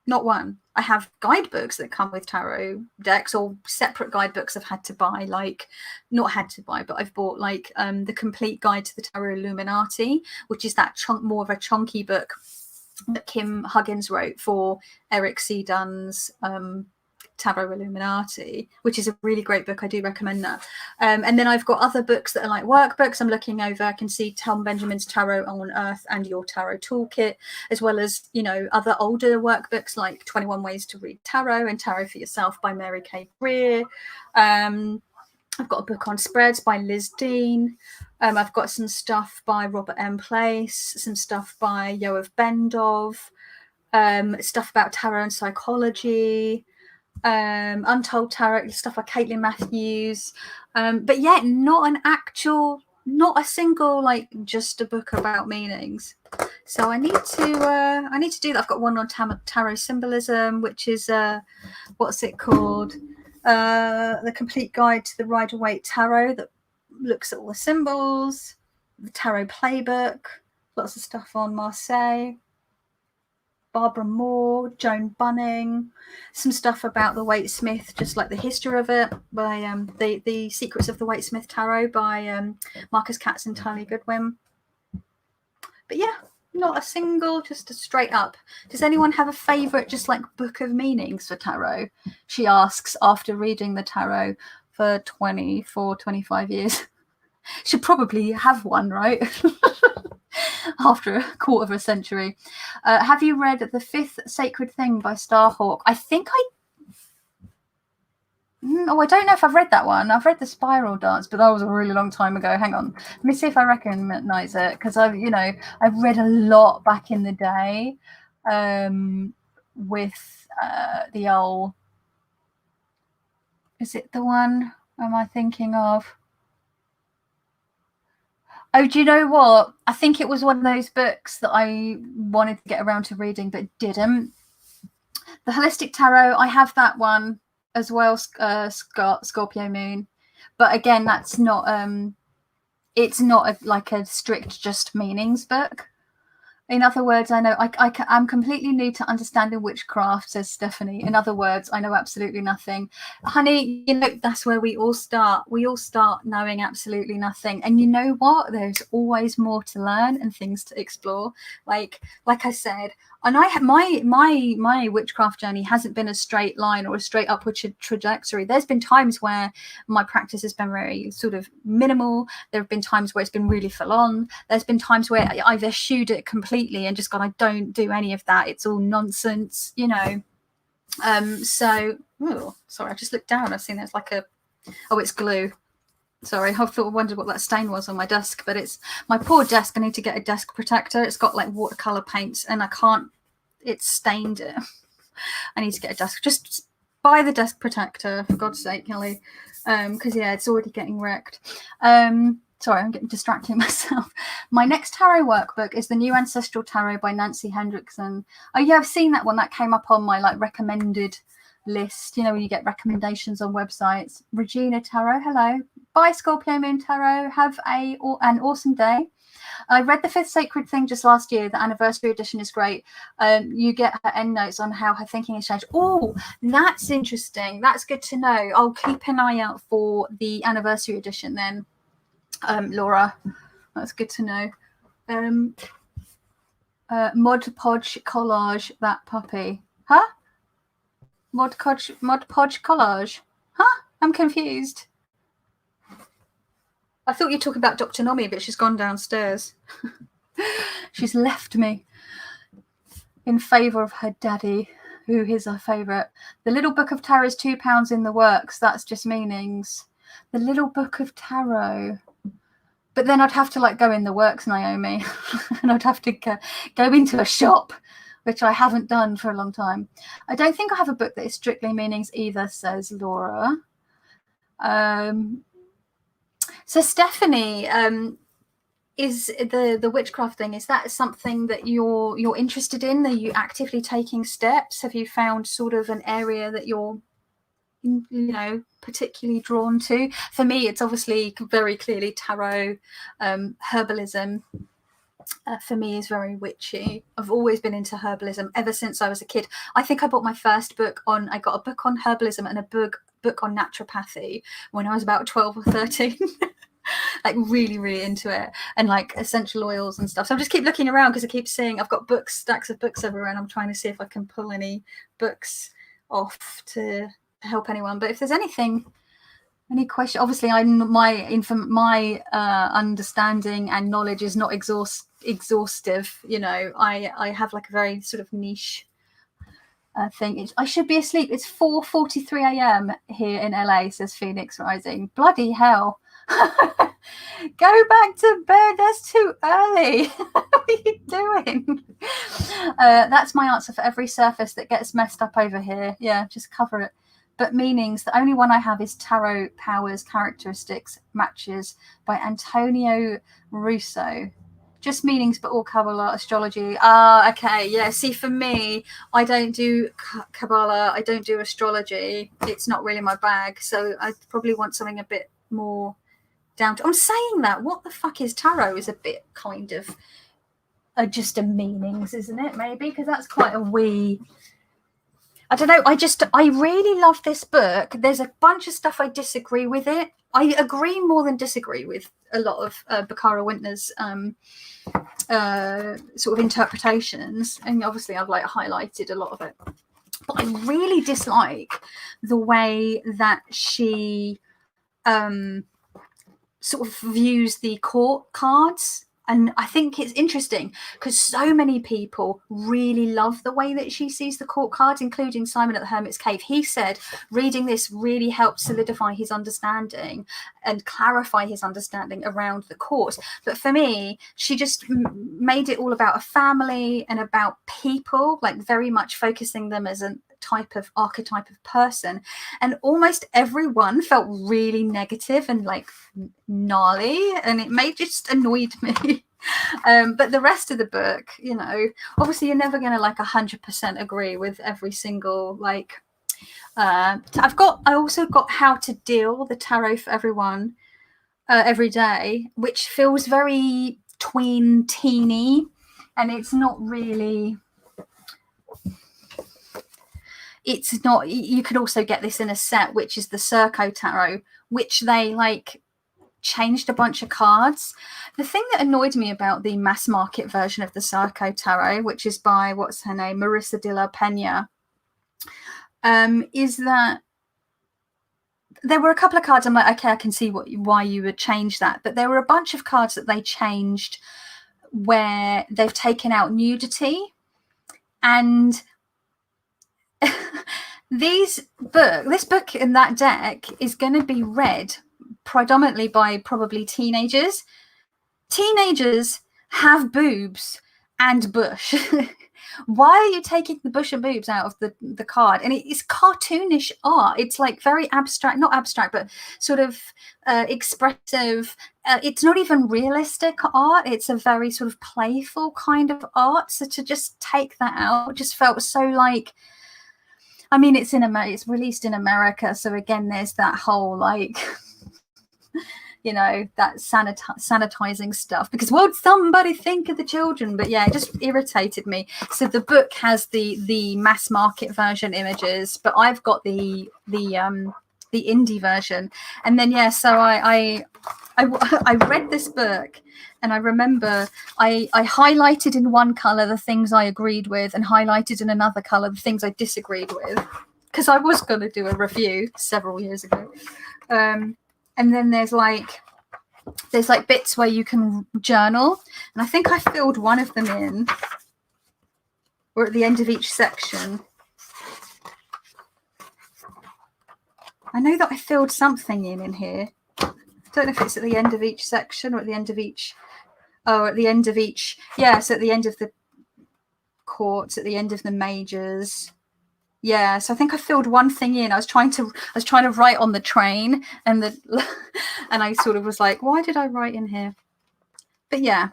Not one. I have guidebooks that come with tarot decks, or separate guidebooks I've had to buy, like, not had to buy, but I've bought, like, the complete guide to the Tarot Illuminati, which is that more of a chunky book that Kim Huggins wrote for Eric C. Dunn's Tarot Illuminati, which is a really great book. I do recommend that. And then I've got other books that are like workbooks I'm looking over. I can see Tom Benjamin's Tarot on Earth and Your Tarot Toolkit, as well as, you know, other older workbooks like 21 Ways to Read Tarot and Tarot for Yourself by Mary Kay Greer. I've got a book on spreads by Liz Dean. I've got some stuff by Robert M. Place, some stuff by Yoav Bendov, stuff about tarot and psychology, Untold Tarot, stuff by Caitlin Matthews, but yet not a single, like, just a book about meanings. So I need to do that. I've got one on tarot symbolism, which is what's it called, the complete guide to the Rider-Waite Tarot, that looks at all the symbols. The tarot playbook, lots of stuff on Marseille, Barbara Moore, Joan Bunning, some stuff about the Waite-Smith, just like the history of it, by the Secrets of the Waite-Smith Tarot by Marcus Katz and Tali Goodwin. But yeah, not a single, just a straight up. Does anyone have a favourite, just like, book of meanings for tarot? She asks after reading the tarot for 24, 25 years. Should probably have one, right? After a quarter of a century. Have you read The Fifth Sacred Thing by Starhawk? I think I don't know if I've read that one. I've read The Spiral Dance, but that was a really long time ago. Hang on, let me see if I recognize it, because I've read a lot back in the day, with the old, is it the one am I thinking of? Oh, do you know what? I think it was one of those books that I wanted to get around to reading but didn't. The Holistic Tarot, I have that one as well, Scorpio Moon. But again, that's not, it's not like a strict just meanings book. In other words, I know I'm completely new to understanding witchcraft, says Stephanie. In other words, I know absolutely nothing. Honey, you know, that's where we all start. We all start knowing absolutely nothing. And you know what? There's always more to learn and things to explore. Like I said, and I have my witchcraft journey hasn't been a straight line or a straight upward trajectory. There's been times where my practice has been very sort of minimal. There have been times where it's been really full on. There's been times where I've eschewed it completely and just gone, I don't do any of that. It's all nonsense, you know. So, sorry, I just looked down. I've seen there's like it's glue. Sorry, I wondered what that stain was on my desk, but it's my poor desk. I need to get a desk protector. It's got like watercolor paints and I can't, it's stained it. I need to get a desk. Just buy the desk protector, for God's sake, Kelly. Because yeah, it's already getting wrecked. Sorry, I'm getting distracting myself. My next tarot workbook is the New Ancestral Tarot by Nancy Hendrickson. Oh yeah, I've seen that one. That came up on my like recommended list. You know, when you get recommendations on websites. Regina Tarot, hello. Bye, Scorpio Moon Tarot. Have an awesome day. I read The Fifth Sacred Thing just last year. The anniversary edition is great. You get her end notes on how her thinking has changed. Oh, that's interesting. That's good to know. I'll keep an eye out for the anniversary edition then, Laura. That's good to know. Mod Podge collage, that puppy. Huh? Mod Podge collage. Huh? I'm confused. I thought you were talking about Dr. Nomi, but she's gone downstairs. She's left me in favour of her daddy, who is her favourite. The Little Book of Tarot is £2 in the works. That's just meanings. The Little Book of Tarot. But then I'd have to like go in the works, Naomi, and I'd have to go into a shop, which I haven't done for a long time. I don't think I have a book that is strictly meanings either, says Laura. So Stephanie, is the witchcraft thing, is that something that you're interested in? Are you actively taking steps? Have you found sort of an area that you're, you know, particularly drawn to? For me, it's obviously very clearly tarot. Herbalism for me is very witchy. I've always been into herbalism ever since I was a kid. I think I bought my first book on, I got a book on herbalism and a book on naturopathy when I was about 12 or 13. Like really, really into it, and like essential oils and stuff. So I just keep looking around because I keep seeing, I've got books, stacks of books everywhere, and I'm trying to see if I can pull any books off to help anyone. But if there's anything, any question, obviously my understanding and knowledge is not exhaustive. You know, I have like a very sort of niche thing. I should be asleep. It's 4:43 a.m. here in LA, says Phoenix Rising. Bloody hell. Go back to bed, that's too early. What are you doing? That's my answer for every surface that gets messed up over here. Yeah, just cover it. But meanings, the only one I have is Tarot Powers Characteristics Matches by Antonio Russo. Just meanings, but all Kabbalah, astrology. Okay, yeah. See, for me, I don't do Kabbalah, I don't do astrology. It's not really my bag, so I probably want something a bit more down to. I'm saying that. What the fuck is tarot? Is a bit kind of just a meanings, isn't it? Maybe because that's quite a wee. I don't know. I really love this book. There's a bunch of stuff I disagree with it. I agree more than disagree with a lot of Bakara Wintner's sort of interpretations, and obviously I've like highlighted a lot of it. But I really dislike the way that she sort of views the court cards. And I think it's interesting because so many people really love the way that she sees the court cards, including Simon at the Hermit's Cave. He said reading this really helped solidify his understanding and clarify his understanding around the court. But for me, she just made it all about a family and about people, like very much focusing them as a type of archetype of person, and almost everyone felt really negative and like gnarly, and it just annoyed me. But the rest of the book, you know, obviously you're never going to like 100% agree with every single like I also got How to Deal the Tarot for Everyone Every Day, which feels very tween teeny, and it's not really. It's not. You could also get this in a set, which is the Circo Tarot, which they like changed a bunch of cards. The thing that annoyed me about the mass market version of the Circo Tarot, which is by, what's her name, Marissa de la Pena, is that there were a couple of cards I'm like, okay, I can see why you would change that. But there were a bunch of cards that they changed where they've taken out nudity. And this book in that deck is going to be read predominantly by probably teenagers. Teenagers have boobs and bush. Why are you taking the bush and boobs out of the card? And it's cartoonish art. It's like very abstract, not abstract, but sort of expressive. It's not even realistic art. It's a very sort of playful kind of art. So to just take that out just felt so like, I mean, it's released in America. So again, there's that whole like, you know, that sanitizing stuff, because what would somebody think of the children? But yeah, it just irritated me. So the book has the mass market version images, but I've got the indie version. And then yeah, so I I read this book, and I remember I highlighted in one color the things I agreed with, and highlighted in another color the things I disagreed with, because I was going to do a review several years ago. And then there's like bits where you can journal, and I think I filled one of them in, or at the end of each section. I know that I filled something in here. I don't know if it's at the end of each section or at the end of each. Oh, at the end of each. Yeah, so at the end of the courts, at the end of the majors. Yeah, so I think I filled one thing in. I was trying to write on the train, and and I sort of was like, why did I write in here? But yeah,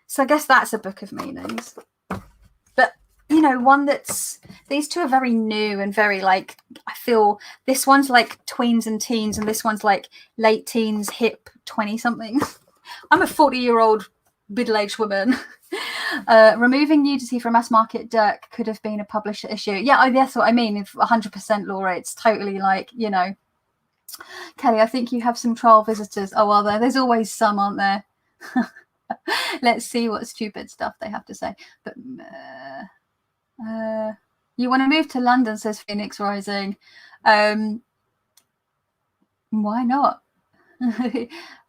so I guess that's a book of meanings. But you know, one that's, these two are very new and very like, I feel this one's like tweens and teens, and this one's like late teens, hip 20 something. I'm a 40-year-old middle-aged woman. Removing nudity from mass market Dirk could have been a publisher issue. Yeah, that's what I mean. If 100% Laura, it's totally like, you know. Kelly, I think you have some trial visitors. Oh, are there? There's always some, aren't there? Let's see what stupid stuff they have to say. But you want to move to London, says Phoenix Rising. Why not?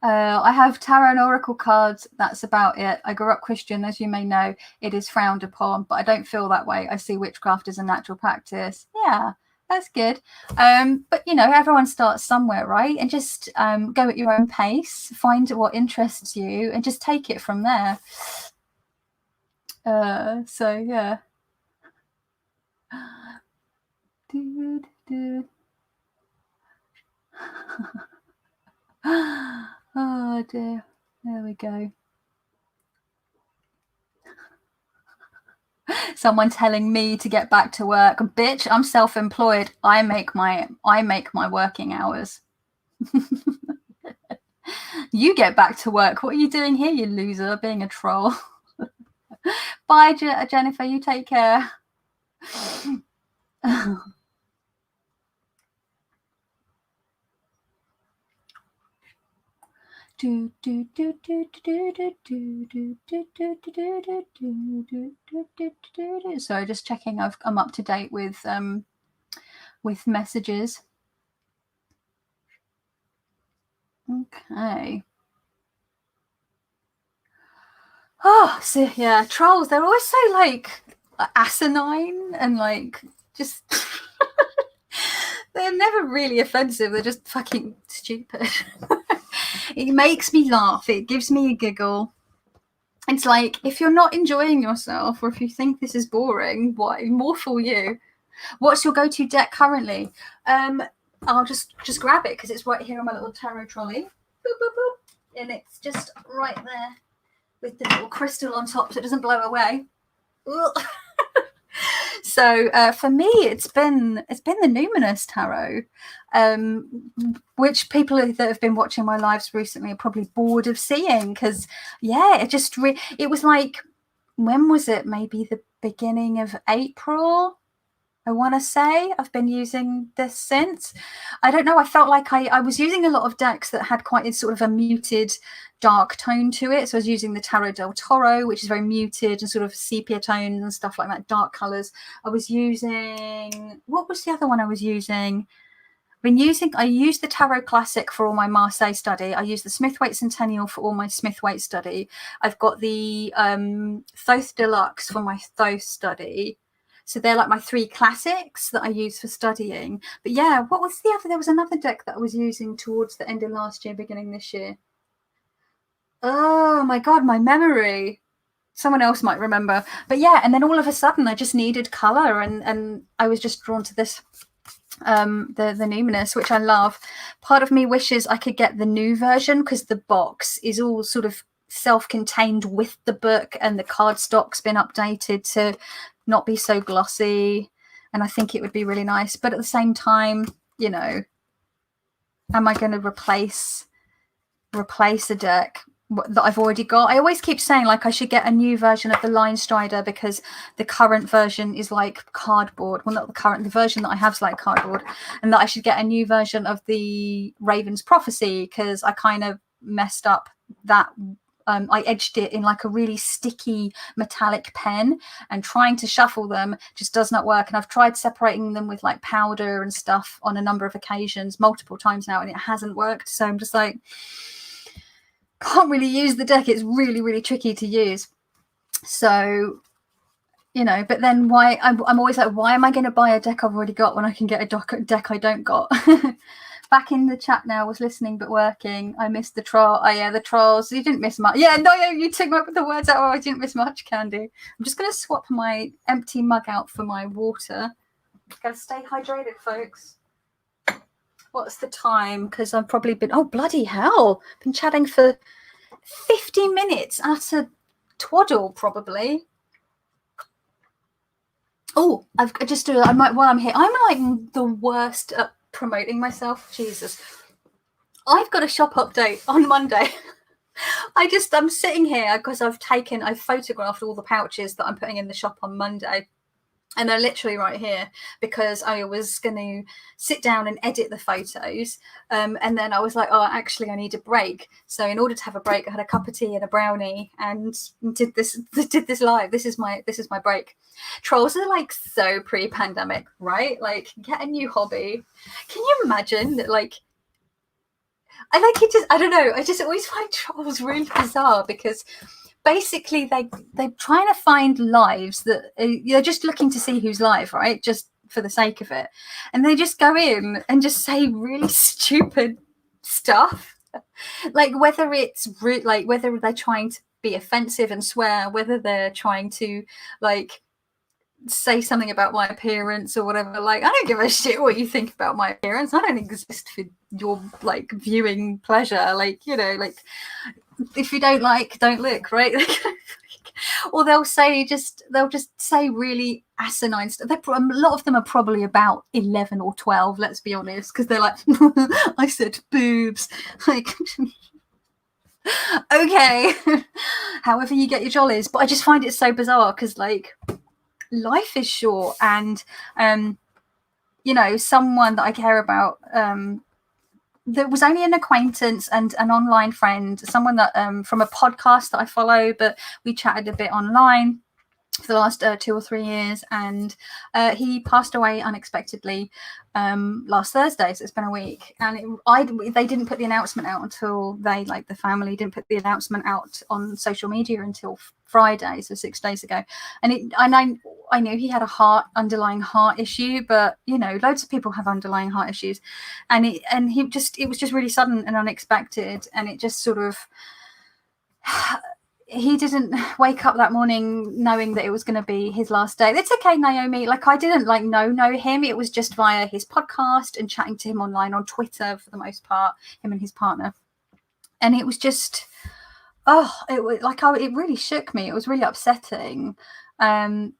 I have tarot and oracle cards. That's about it. I grew up Christian, as you may know. It is frowned upon, but I don't feel that way. I see witchcraft as a natural practice. Yeah, that's good. But you know, everyone starts somewhere, right? And just go at your own pace, find what interests you, and just take it from there. So yeah. Oh dear, there we go. Someone telling me to get back to work. Bitch, I'm self-employed. I make my working hours. You get back to work. What are you doing here, you loser? Being a troll. Bye, Jennifer. You take care. Sorry, just checking I'm up to date with messages. Okay. Oh, so yeah, trolls, they're always so like asinine and like just they're never really offensive. They're just fucking stupid. It makes me laugh. It gives me a giggle. It's like, if you're not enjoying yourself, or if you think this is boring, what more for you? What's your go-to deck currently? I'll just grab it because it's right here on my little tarot trolley. Boop, boop, boop. And it's just right there with the little crystal on top so it doesn't blow away. So for me, it's been the Numinous Tarot, which people that have been watching my lives recently are probably bored of seeing, because yeah, it was like, when was it? Maybe the beginning of April, I want to say. I've been using this since. I don't know. I felt like I was using a lot of decks that had quite a sort of a muted dark tone to it. So I was using the Tarot del Toro, which is very muted and sort of sepia tones and stuff like that, dark colors. I was using, what was the other one I was using? I used the Tarot Classic for all my Marseille study. I used the Smith-Waite Centennial for all my Smith-Waite study. I've got the Thoth Deluxe for my Thoth study. So they're like my three classics that I use for studying. But yeah, what was the other? There was another deck that I was using towards the end of last year, beginning this year. Oh my God, my memory. Someone else might remember. But yeah, and then all of a sudden I just needed color, and I was just drawn to this, the Numinous, which I love. Part of me wishes I could get the new version, because the box is all sort of self-contained with the book, and the cardstock's been updated to not be so glossy, and I think it would be really nice. But at the same time, you know, am I going to replace a deck that I've already got? I always keep saying like I should get a new version of the Line Strider, because the current version is like cardboard. Well, not the version that I have is like cardboard, and that I should get a new version of the Raven's Prophecy, because I kind of messed up that I edged it in like a really sticky metallic pen, and trying to shuffle them just does not work. And I've tried separating them with like powder and stuff on a number of occasions, multiple times now, and it hasn't worked. So I'm just like, can't really use the deck. It's really, really tricky to use. So, you know, but then why I'm always like, why am I going to buy a deck I've already got when I can get a deck I don't got? Back in the chat now, was listening but working. I missed the troll. Oh yeah, the trolls. You didn't miss much. Yeah, no, you took the words out. Oh, I didn't miss much, Candy. I'm just going to swap my empty mug out for my water. Gotta stay hydrated, folks. What's the time? Because I've probably been, oh bloody hell, been chatting for 50 minutes at a twaddle probably. Oh, while I'm here, I'm like the worst at promoting myself. Jesus. I've got a shop update on Monday. I'm sitting here because I've photographed all the pouches that I'm putting in the shop on Monday. And they're literally right here because I was going to sit down and edit the photos. And then I was like, oh, actually, I need a break. So in order to have a break, I had a cup of tea and a brownie and did this live. This is my break. Trolls are like so pre-pandemic, right? Like, get a new hobby. Can you imagine that? Like, I don't know. I just always find trolls really bizarre because basically they're trying to find lives that they're just looking to see who's live, right? Just for the sake of it. And they just go in and just say really stupid stuff. Like whether they're trying to be offensive and swear, whether they're trying to like say something about my appearance or whatever. Like, I don't give a shit what you think about my appearance. I don't exist for your like viewing pleasure. Like, you know, like if you don't like, don't look, right? Or they'll just say really asinine stuff. A lot of them are probably about 11 or 12, let's be honest, because they're like, I said boobs. Like, okay, however you get your jollies. But I just find it so bizarre because like life is short, and you know, someone that I care about, there was only an acquaintance and an online friend, someone that from a podcast that I follow, but we chatted a bit online for the last 2 or 3 years, and he passed away unexpectedly last Thursday, so it's been a week. And they didn't put the announcement out until the family didn't put the announcement out on social media until Friday, so 6 days ago. And I knew he had a underlying heart issue, but you know, loads of people have underlying heart issues, and it was just really sudden and unexpected, and it just sort of he didn't wake up that morning knowing that it was going to be his last day. It's okay, Naomi. Like, I didn't know him. It was just via his podcast and chatting to him online on Twitter for the most part, him and his partner. And it was just, it really shook me. It was really upsetting. On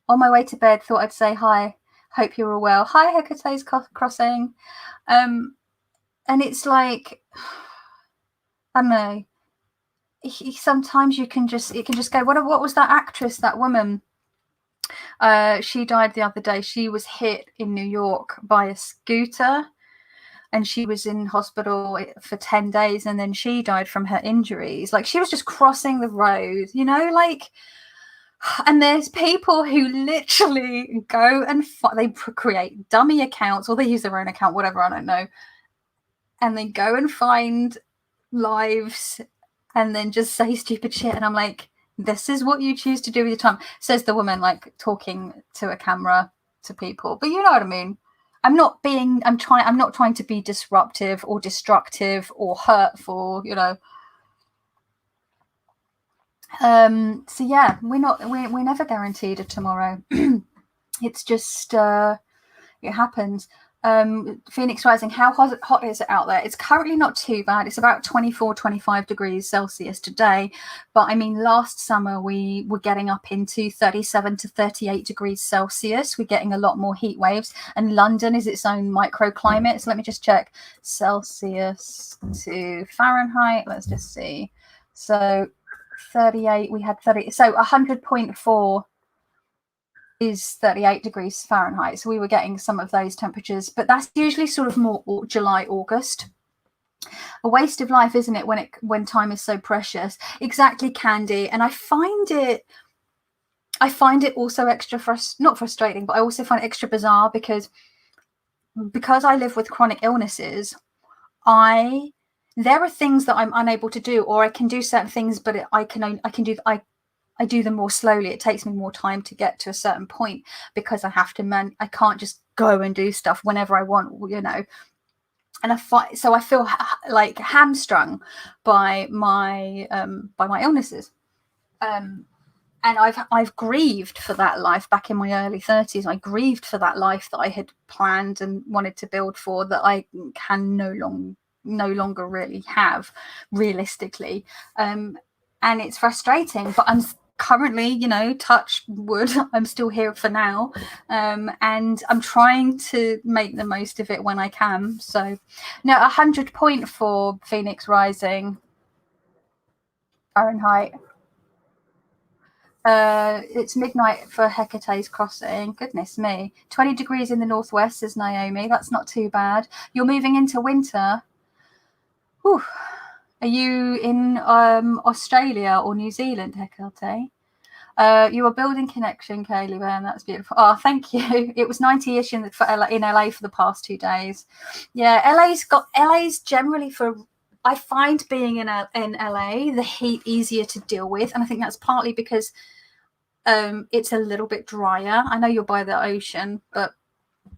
my way to bed, thought I'd say hi. Hope you're all well. Hi, Hecate's Crossing. And it's like, I don't know. Sometimes it can just go, what was that actress, that woman, she died the other day. She was hit in New York by a scooter and she was in hospital for 10 days and then she died from her injuries. Like, she was just crossing the road, you know, like. And there's people who literally go and they create dummy accounts, or they use their own account, whatever, I don't know, and they go and find lives and then just say stupid shit. And I'm like, this is what you choose to do with your time, says the woman, like talking to a camera to people. But you know what I mean? I'm not trying to be disruptive or destructive or hurtful, you know. So yeah, we're never guaranteed a tomorrow. It's just it happens. Phoenix Rising, how hot is it out there? It's currently not too bad. It's about 24-25 degrees Celsius today, but I mean, last summer we were getting up into 37 to 38 degrees Celsius. We're getting a lot more heat waves, and London is its own microclimate. So let me just check Celsius to Fahrenheit. Let's just see. So 38, we had 30, so 100.4 is 38 degrees Fahrenheit. So we were getting some of those temperatures, but that's usually sort of more July, August. A waste of life, isn't it, when time is so precious? Exactly, Candy. And I find it also extra not frustrating, but I also find it extra bizarre because I live with chronic illnesses. There are things that I'm unable to do, or I can do certain things, but I do them more slowly. It takes me more time to get to a certain point because I have to I can't just go and do stuff whenever I want, you know. And I feel like hamstrung by my illnesses. And I've grieved for that life back in my early 30s. I grieved for that life that I had planned and wanted to build for, that I can no longer really have realistically. And it's frustrating, but I'm currently, you know, touch wood, I'm still here for now. And I'm trying to make the most of it when I can. So no, 100 point for Phoenix Rising Fahrenheit. It's midnight for Hecate's crossing. Goodness me. 20 degrees in the northwest, says Naomi. That's not too bad. You're moving into winter. Whew. Are you in Australia or New Zealand, Hecate? You are building connection, Kaylee, man. That's beautiful. Oh, thank you. It was 90-ish in LA for the past 2 days. Yeah, LA's generally for. I find being in LA, the heat easier to deal with, and I think that's partly because it's a little bit drier. I know you're by the ocean, but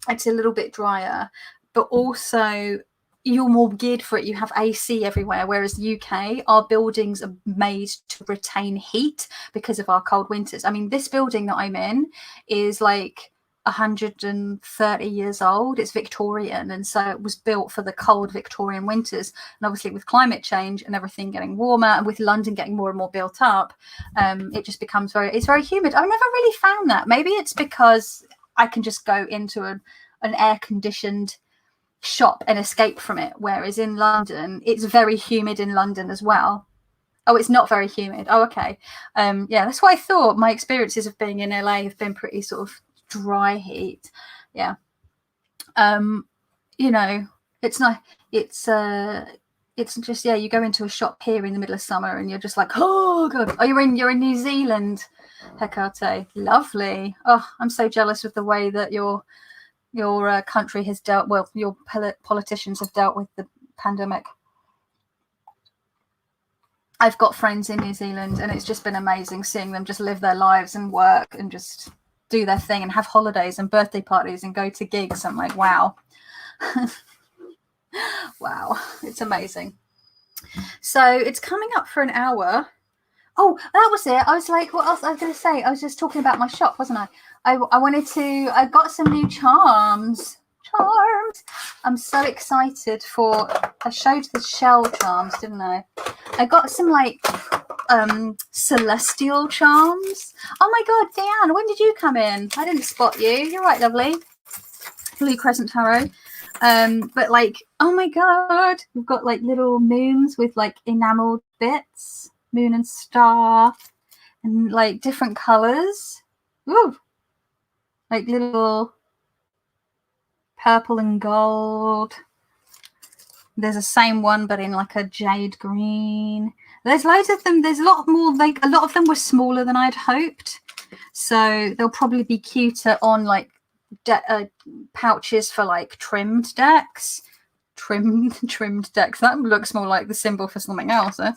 it's a little bit drier. But also, you're more geared for it. You have AC everywhere, whereas the UK, our buildings are made to retain heat because of our cold winters. I mean, this building that I'm in is like 130 years old. It's Victorian, and so it was built for the cold Victorian winters. And obviously with climate change and everything getting warmer, and with London getting more and more built up, it just becomes it's very humid. I've never really found that. Maybe it's because I can just go into an air-conditioned shop and escape from it, whereas in London it's very humid in London as well. Oh, it's not very humid. Oh, okay. Yeah, that's what I thought. My experiences of being in LA have been pretty sort of dry heat. Yeah. You know, it's not. It's just, yeah, you go into a shop here in the middle of summer and you're just like, oh god. Oh, you're in New Zealand, Hecate. Lovely. Oh, I'm so jealous of the way that your country has dealt, well, your politicians have dealt with the pandemic. I've got friends in New Zealand, and it's just been amazing seeing them just live their lives and work and just do their thing and have holidays and birthday parties and go to gigs. I'm like, wow. Wow, it's amazing. So it's coming up for an hour. Oh, that was it. I was like, what else I was going to say? I was just talking about my shop, wasn't I? I got some new charms. I'm so excited I showed the shell charms, didn't I? I got some like celestial charms. Oh my god, Diane, when did you come in? I didn't spot you. You're right, lovely. Blue Crescent Tarot. But like, oh my god, we've got like little moons with like enameled bits. Moon and star, and like different colors. Ooh, like little purple and gold. There's the same one, but in like a jade green. There's loads of them. There's a lot more. Like a lot of them were smaller than I'd hoped, so they'll probably be cuter on like pouches for like trimmed decks. Trimmed decks. That looks more like the symbol for something else. Where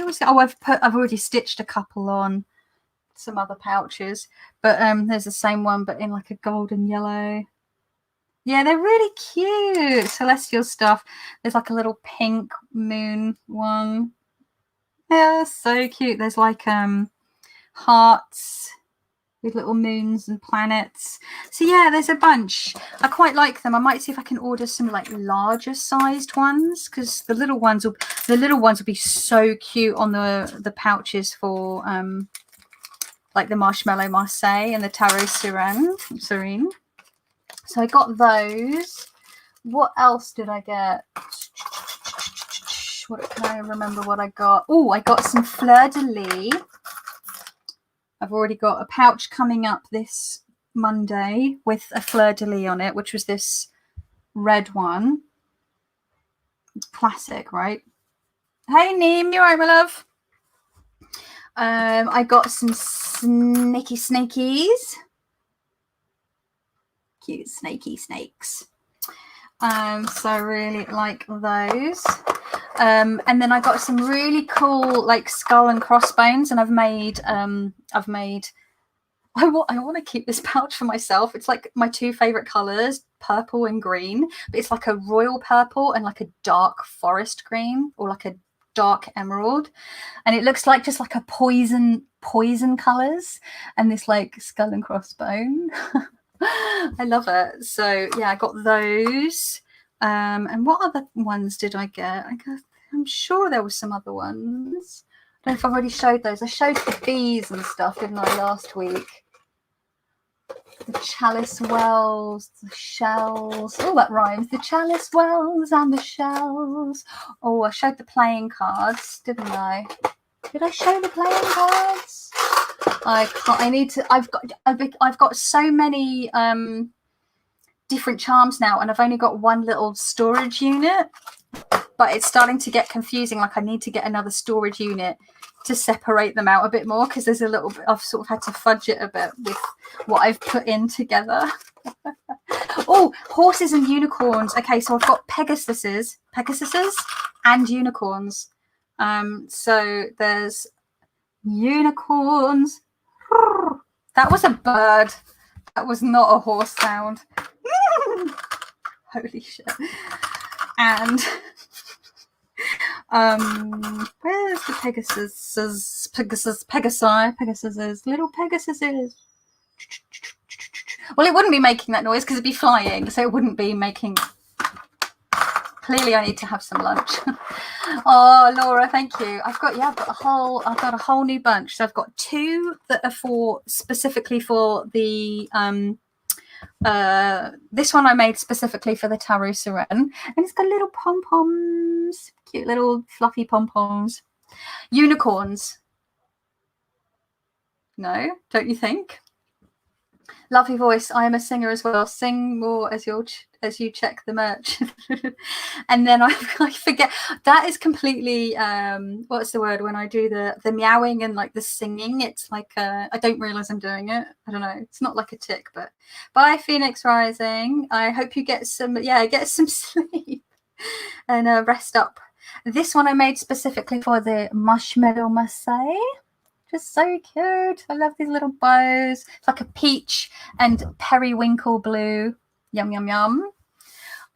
was it? Oh, I've already stitched a couple on some other pouches, but there's the same one but in like a golden yellow. Yeah, they're really cute. Celestial stuff. There's like a little pink moon one. Yeah, so cute. There's like hearts with little moons and planets. So yeah, there's a bunch. I quite like them. I might see if I can order some like larger sized ones, because the little ones will be so cute on the pouches for like the Marshmallow Marseille and the Tarot Serene. So I got those. What else did I get? What can I remember what I got? Oh, I got some Fleur de Lis. I've already got a pouch coming up this Monday with a Fleur de Lis on it, which was this red one. Classic, right? Hey, Neem, you all right, my love? I got some snakies. Cute snaky snakes. So I really like those. And then I got some really cool like skull and crossbones, and I want to keep this pouch for myself. It's like my two favorite colors, purple and green, but it's like a royal purple and like a dark forest green, or like a dark emerald, and it looks like just like a poison colors, and this like skull and crossbone. I love it. So yeah, I got those. And what other ones did I get? I'm sure there were some other ones. I don't know if I've already showed those. I showed the bees and stuff, didn't I, last week? The chalice wells, the shells. Oh, that rhymes. The chalice wells and the shells. Oh, I showed the playing cards, didn't I? Did I show the playing cards? I can't. I need to. I've got so many different charms now, and I've only got one little storage unit. But it's starting to get confusing. Like I need to get another storage unit to separate them out a bit more, because there's a little bit. I've sort of had to fudge it a bit with what I've put in together. Oh, horses and unicorns. Okay, so I've got Pegasuses, and unicorns. So there's unicorns. That was a bird. That was not a horse sound. Holy shit. And where's the Pegasuses, little Pegasuses. Well, it wouldn't be making that noise because it'd be flying, so it wouldn't be making. Clearly I need to have some lunch. Oh, Laura, thank you. I've got a whole new bunch. So I've got two that are specifically for the this one I made specifically for the Tarot Siren, and it's got little pom-poms, cute little fluffy pom-poms. Unicorns. No, don't you think? Lovely voice. I am a singer as well. Sing more as you check the merch. And then I forget, that is completely what's the word when I do the meowing and like the singing, it's like I don't realize I'm doing it. I don't know, it's not like a tick. But bye, Phoenix Rising. I hope you get some sleep and rest up. This one I made specifically for the Marshmallow Marseille. Just so cute. I love these little bows. It's like a peach and periwinkle blue. Yum, yum, yum.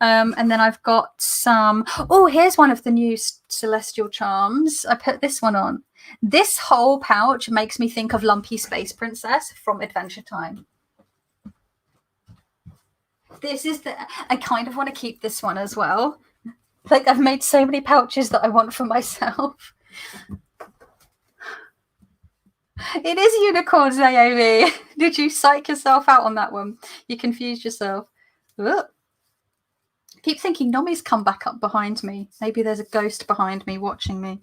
And then I've got some. Oh, here's one of the new celestial charms. I put this one on. This whole pouch makes me think of Lumpy Space Princess from Adventure Time. I kind of want to keep this one as well. Like, I've made so many pouches that I want for myself. It is unicorns, Naomi. Did you psych yourself out on that one? You confused yourself. Ugh. I keep thinking Nomi's come back up behind me. Maybe there's a ghost behind me watching me.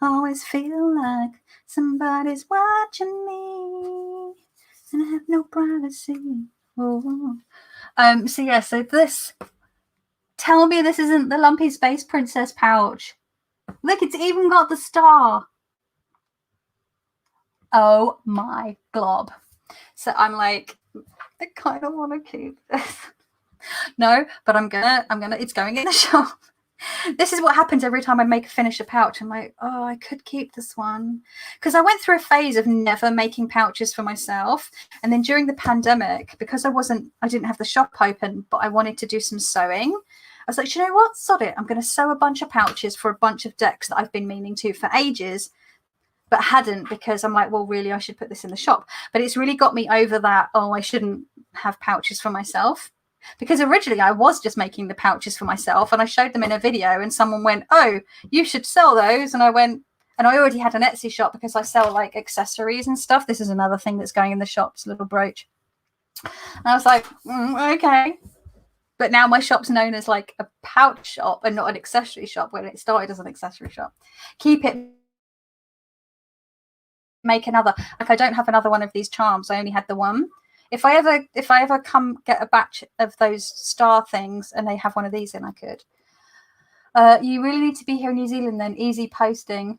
I always feel like somebody's watching me, and I have no privacy. Oh. So this. Tell me this isn't the Lumpy Space Princess pouch. Look, it's even got the star. Oh my glob. So I'm like, I kind of want to keep this. No, but I'm gonna, it's going in the shop. This is what happens every time I finish a pouch. I'm like, oh, I could keep this one. Because I went through a phase of never making pouches for myself. And then during the pandemic, because I didn't have the shop open, but I wanted to do some sewing. I was like, you know what? Sod it. I'm going to sew a bunch of pouches for a bunch of decks that I've been meaning to for ages, but hadn't, because I'm like, well, really, I should put this in the shop. But it's really got me over that, oh, I shouldn't have pouches for myself. Because originally I was just making the pouches for myself, and I showed them in a video, and someone went, oh, you should sell those. And I went, and I already had an Etsy shop because I sell like accessories and stuff. This is another thing that's going in the shop, this little brooch. And I was like, okay. But now my shop's known as like a pouch shop and not an accessory shop, when it started as an accessory shop. Keep it, make another. Like, I don't have another one of these charms. I only had the one. If I ever come get a batch of those star things and they have one of these in, I could. You really need to be here in New Zealand then. Easy posting.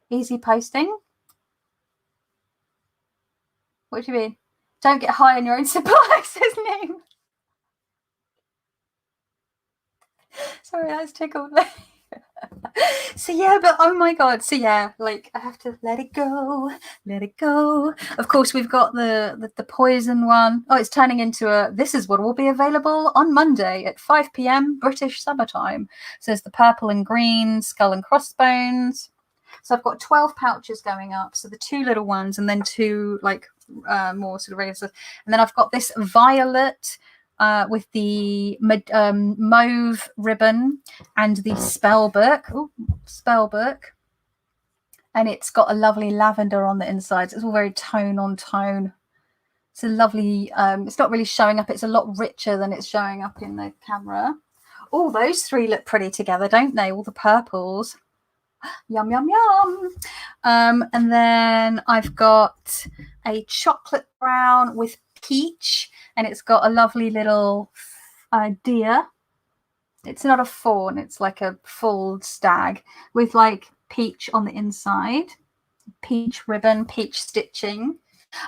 Easy posting? What do you mean? Don't get high on your own supply, says Name. Sorry, that's tickled me. So yeah, but oh my god, so yeah, like I have to let it go. Of course, we've got the poison one. Oh, it's turning into a. This is what will be available on Monday at 5 p.m. British summertime. So there's the purple and green skull and crossbones. So I've got 12 pouches going up. So the 2 little ones, and then 2 like more sort of regular stuff. And then I've got this violet. With the mauve ribbon and the spell book. Ooh, spell book. And it's got a lovely lavender on the insides. It's all very tone on tone. It's a lovely, it's not really showing up. It's a lot richer than it's showing up in the camera. Oh, those 3 look pretty together, don't they? All the purples. Yum, yum, yum. And then I've got a chocolate brown with peach, and it's got a lovely little deer. It's not a fawn, it's like a full stag with like peach on the inside, peach ribbon, peach stitching.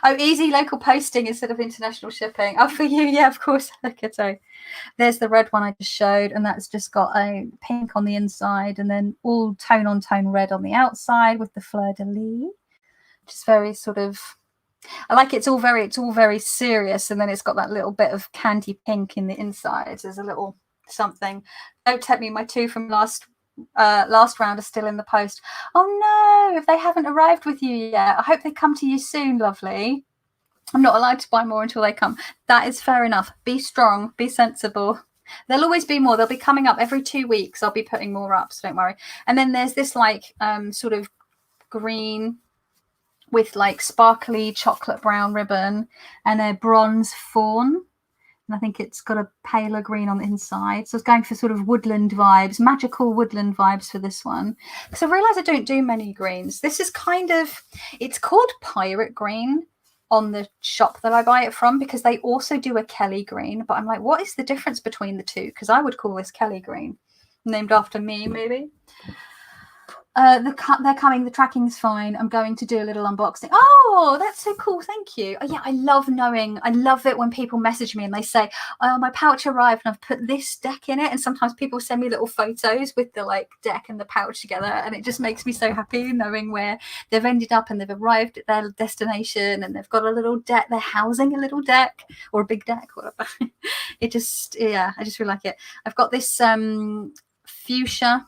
Oh, easy local posting instead of international shipping. Oh, for you, yeah, of course. Okay, so there's the red one I just showed, and that's just got a pink on the inside and then all tone on tone red on the outside with the fleur-de-lis, which is very sort of, I like it's all very serious, and then it's got that little bit of candy pink in the inside. There's a little something. Don't tempt me, my 2 from last round are still in the post. Oh no, if they haven't arrived with you yet, I hope they come to you soon, lovely. I'm not allowed to buy more until they come. That is fair enough. Be strong, be sensible. There'll always be more. They'll be coming up every 2 weeks. I'll be putting more up, so don't worry. And then there's this like sort of green with like sparkly chocolate brown ribbon and a bronze fawn. And I think it's got a paler green on the inside. So I was going for sort of woodland vibes, magical woodland vibes for this one. Because I realise I don't do many greens. This is kind of, it's called pirate green on the shop that I buy it from, because they also do a Kelly green. But I'm like, what is the difference between the two? Because I would call this Kelly green. Named after me, maybe. They're coming. The tracking's fine. I'm going to do a little unboxing. Oh, that's so cool. Thank you. Oh, yeah, I love it when people message me and they say, oh, my pouch arrived and I've put this deck in it. And sometimes people send me little photos with the like deck and the pouch together. And it just makes me so happy knowing where they've ended up and they've arrived at their destination and they've got a little deck. They're housing a little deck or a big deck, whatever. It just, yeah, I just really like it. I've got this fuchsia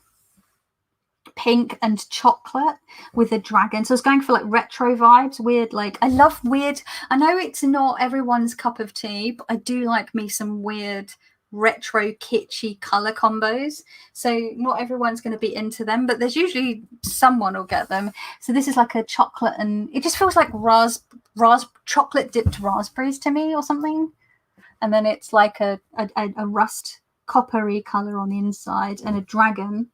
pink and chocolate with a dragon. So I was going for like retro vibes, weird, like I love weird. I know it's not everyone's cup of tea, but I do like me some weird retro kitschy color combos. So not everyone's going to be into them, but there's usually someone will get them. So this is like a chocolate, and it just feels like chocolate dipped raspberries to me or something. And then it's like a rust coppery color on the inside and a dragon.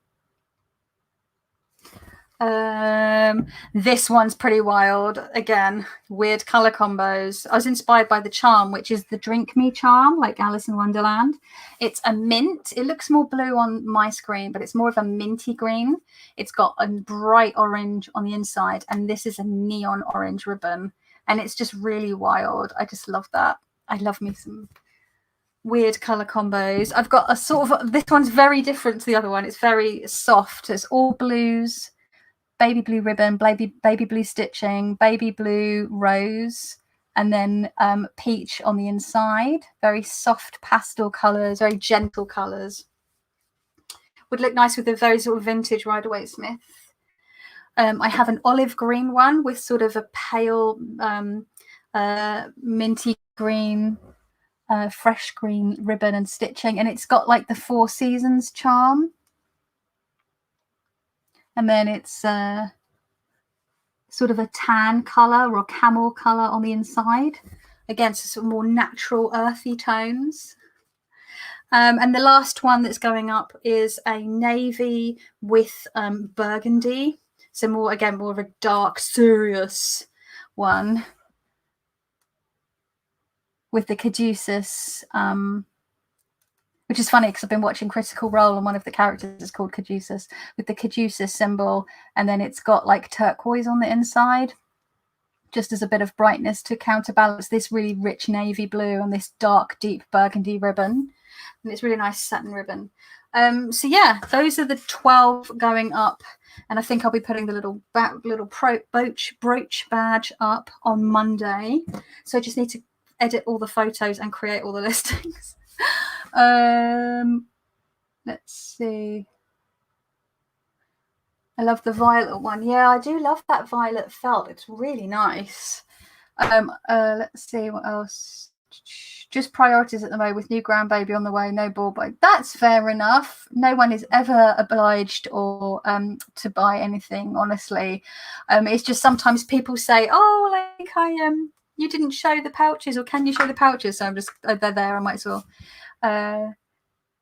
This one's pretty wild. Again, weird color combos. I was inspired by the charm, which is the Drink Me charm, like Alice in Wonderland. It's a mint. It looks more blue on my screen, but it's more of a minty green. It's got a bright orange on the inside, and this is a neon orange ribbon, and it's just really wild. I just love that. I love me some weird color combos. I've got a sort of, this one's very different to the other one. It's very soft. It's all blues, baby blue ribbon, baby blue stitching, baby blue rose, and then peach on the inside. Very soft pastel colors, very gentle colors. Would look nice with a very sort of vintage Rider-Waite-Smith. I have an olive green one with sort of a pale minty green, fresh green ribbon and stitching, and it's got like the Four Seasons charm. And then it's sort of a tan color or camel color on the inside. Again, so sort of more natural, earthy tones. And the last one that's going up is a navy with burgundy. So more, again, more of a dark, serious one with the caduceus, which is funny because I've been watching Critical Role and one of the characters is called Caduceus, with the caduceus symbol, and then it's got like turquoise on the inside, just as a bit of brightness to counterbalance this really rich navy blue and this dark, deep burgundy ribbon. And it's really nice satin ribbon. So yeah, those are the 12 going up, and I think I'll be putting the little brooch badge up on Monday. So I just need to edit all the photos and create all the listings. Let's see. I love the violet one. Yeah, I do love that violet felt. It's really nice. Let's see what else. Just priorities at the moment with new grandbaby on the way, no ball boy. That's fair enough. No one is ever obliged or to buy anything, honestly. It's just sometimes people say, oh, like you didn't show the pouches, or can you show the pouches? So I'm just, they're there, I might as well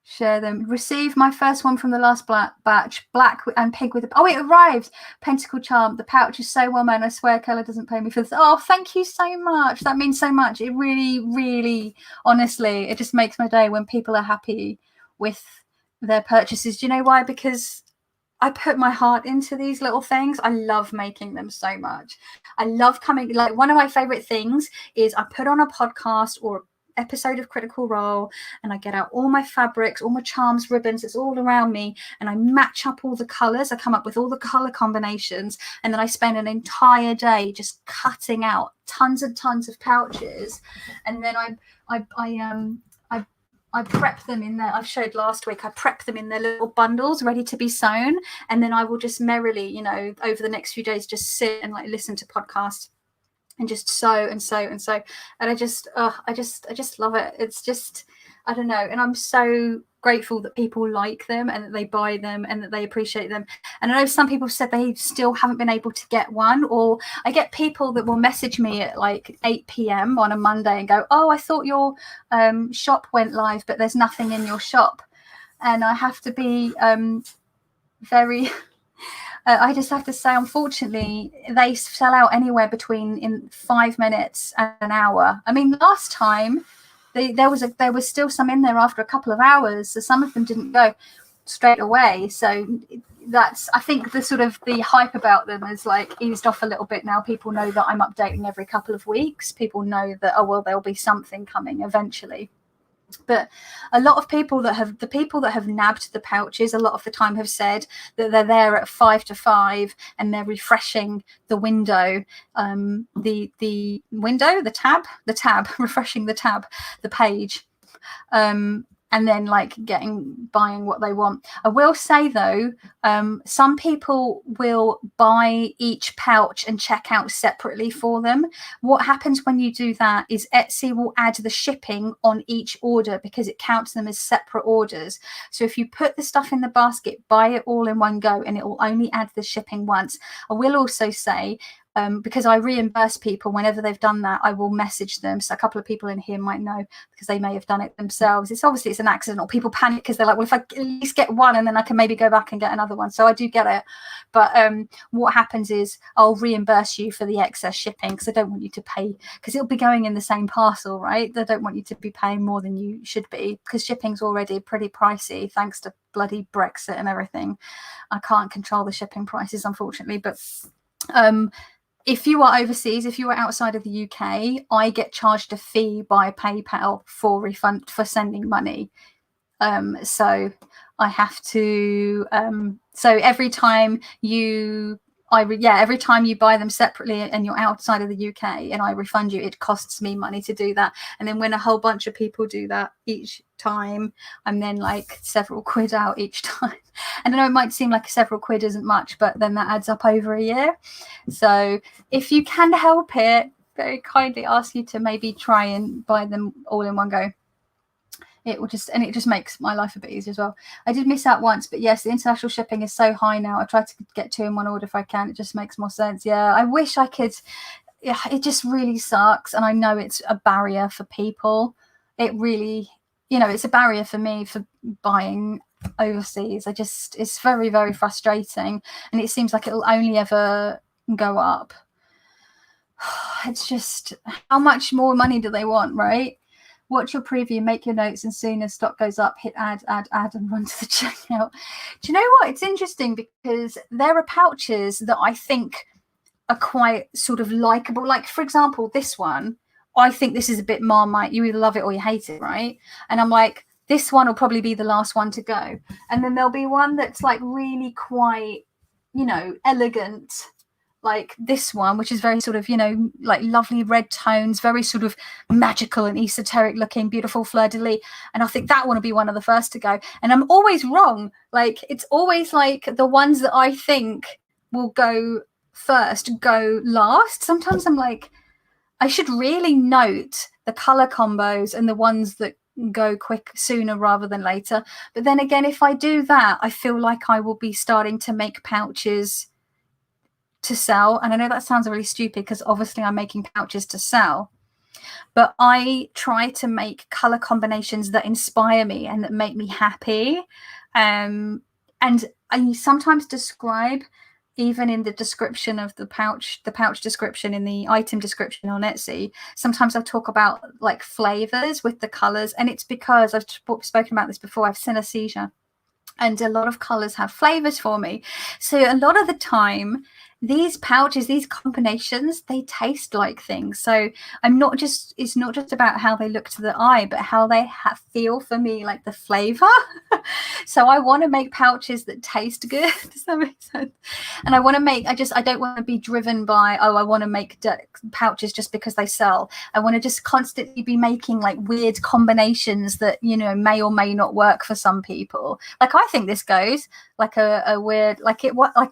share them. Receive my first one from the last batch, black and pink with it arrived. Pentacle charm. The pouch is so well made. I swear Keller doesn't pay me for this. Oh, thank you so much. That means so much. It really, really, honestly, it just makes my day when people are happy with their purchases. Do you know why? Because I put my heart into these little things. I love making them so much. I love coming, like one of my favorite things is I put on a podcast or episode of Critical Role, and I get out all my fabrics, all my charms, ribbons, it's all around me, and I match up all the colors. I come up with all the color combinations, and then I spend an entire day just cutting out tons and tons of pouches, and then I prep them in there. I've showed last week, I prep them in their little bundles ready to be sewn, and then I will just merrily, you know, over the next few days just sit and like listen to podcasts and just sew and sew and sew, and I just love it. It's just, I don't know, and I'm so grateful that people like them and that they buy them and that they appreciate them. And I know some people said they still haven't been able to get one, or I get people that will message me at like 8 p.m. on a Monday and go, oh, I thought your shop went live, but there's nothing in your shop. And I have to be very I just have to say, unfortunately, they sell out anywhere between in 5 minutes and an hour. I mean, last time there was still some in there after a couple of hours, so some of them didn't go straight away. So that's, I think, the sort of the hype about them has like eased off a little bit now. People know that I'm updating every couple of weeks. People know that, oh well, there'll be something coming eventually. But a lot of people that have nabbed the pouches a lot of the time have said that they're there at 5 to 5 and they're refreshing the window, the window, the tab, refreshing the tab, the page, and then like buying what they want. I will say though, some people will buy each pouch and check out separately for them. What happens when you do that is Etsy will add the shipping on each order because it counts them as separate orders. So if you put the stuff in the basket, buy it all in one go, and it will only add the shipping once. I will also say, because I reimburse people whenever they've done that, I will message them. So a couple of people in here might know because they may have done it themselves. It's obviously it's an accident, or people panic because they're like, well, if I at least get one and then I can maybe go back and get another one. So I do get it. But what happens is I'll reimburse you for the excess shipping because I don't want you to pay, because it'll be going in the same parcel, right? I don't want you to be paying more than you should be because shipping's already pretty pricey thanks to bloody Brexit and everything. I can't control the shipping prices, unfortunately. But if you are overseas, if you are outside of the UK, I get charged a fee by PayPal for refund for sending money. So I have to. So every time you buy them separately and you're outside of the UK and I refund you, it costs me money to do that. And then when a whole bunch of people do that each time, I'm then like several quid out each time. And I know it might seem like several quid isn't much, but then that adds up over a year. So if you can help it, very kindly ask you to maybe try and buy them all in one go. It just makes my life a bit easier as well. I did miss out once, but yes, the international shipping is so high now. I try to get 2 in one order if I can. It just makes more sense. Yeah, I wish I could. Yeah, it just really sucks. And I know it's a barrier for people. It really, it's a barrier for me for buying overseas. It's very, very frustrating. And it seems like it'll only ever go up. It's just, how much more money do they want, right? Watch your preview, make your notes, and soon as stock goes up, hit add, and run to the checkout. Do you know what? It's interesting because there are pouches that I think are quite sort of likable. Like, for example, this one, I think this is a bit Marmite. You either love it or you hate it, right? And I'm like, this one will probably be the last one to go. And then there'll be one that's like really quite, you know, elegant, like this one, which is very sort of, you know, like lovely red tones, very sort of magical and esoteric looking, beautiful fleur-de-lis. And I think that one will be one of the first to go. And I'm always wrong. Like, it's always like the ones that I think will go first go last. Sometimes I'm like, I should really note the color combos and the ones that go quick sooner rather than later. But then again, if I do that, I feel like I will be starting to make pouches to sell. And I know that sounds really stupid because obviously I'm making pouches to sell, but I try to make color combinations that inspire me and that make me happy. And I sometimes describe, even in the description of the pouch description, in the item description on Etsy, sometimes I talk about like flavors with the colors. And it's because I've spoken about this before. I have synesthesia, and a lot of colors have flavors for me. So a lot of the time, these pouches, these combinations, they taste like things. So it's not just about how they look to the eye, but how they feel for me, like the flavor. So I want to make pouches that taste good. Does that make sense? And I don't want to be driven by, I want to make pouches just because they sell. I want to just constantly be making like weird combinations that, you know, may or may not work for some people. Like, I think this goes like a weird, like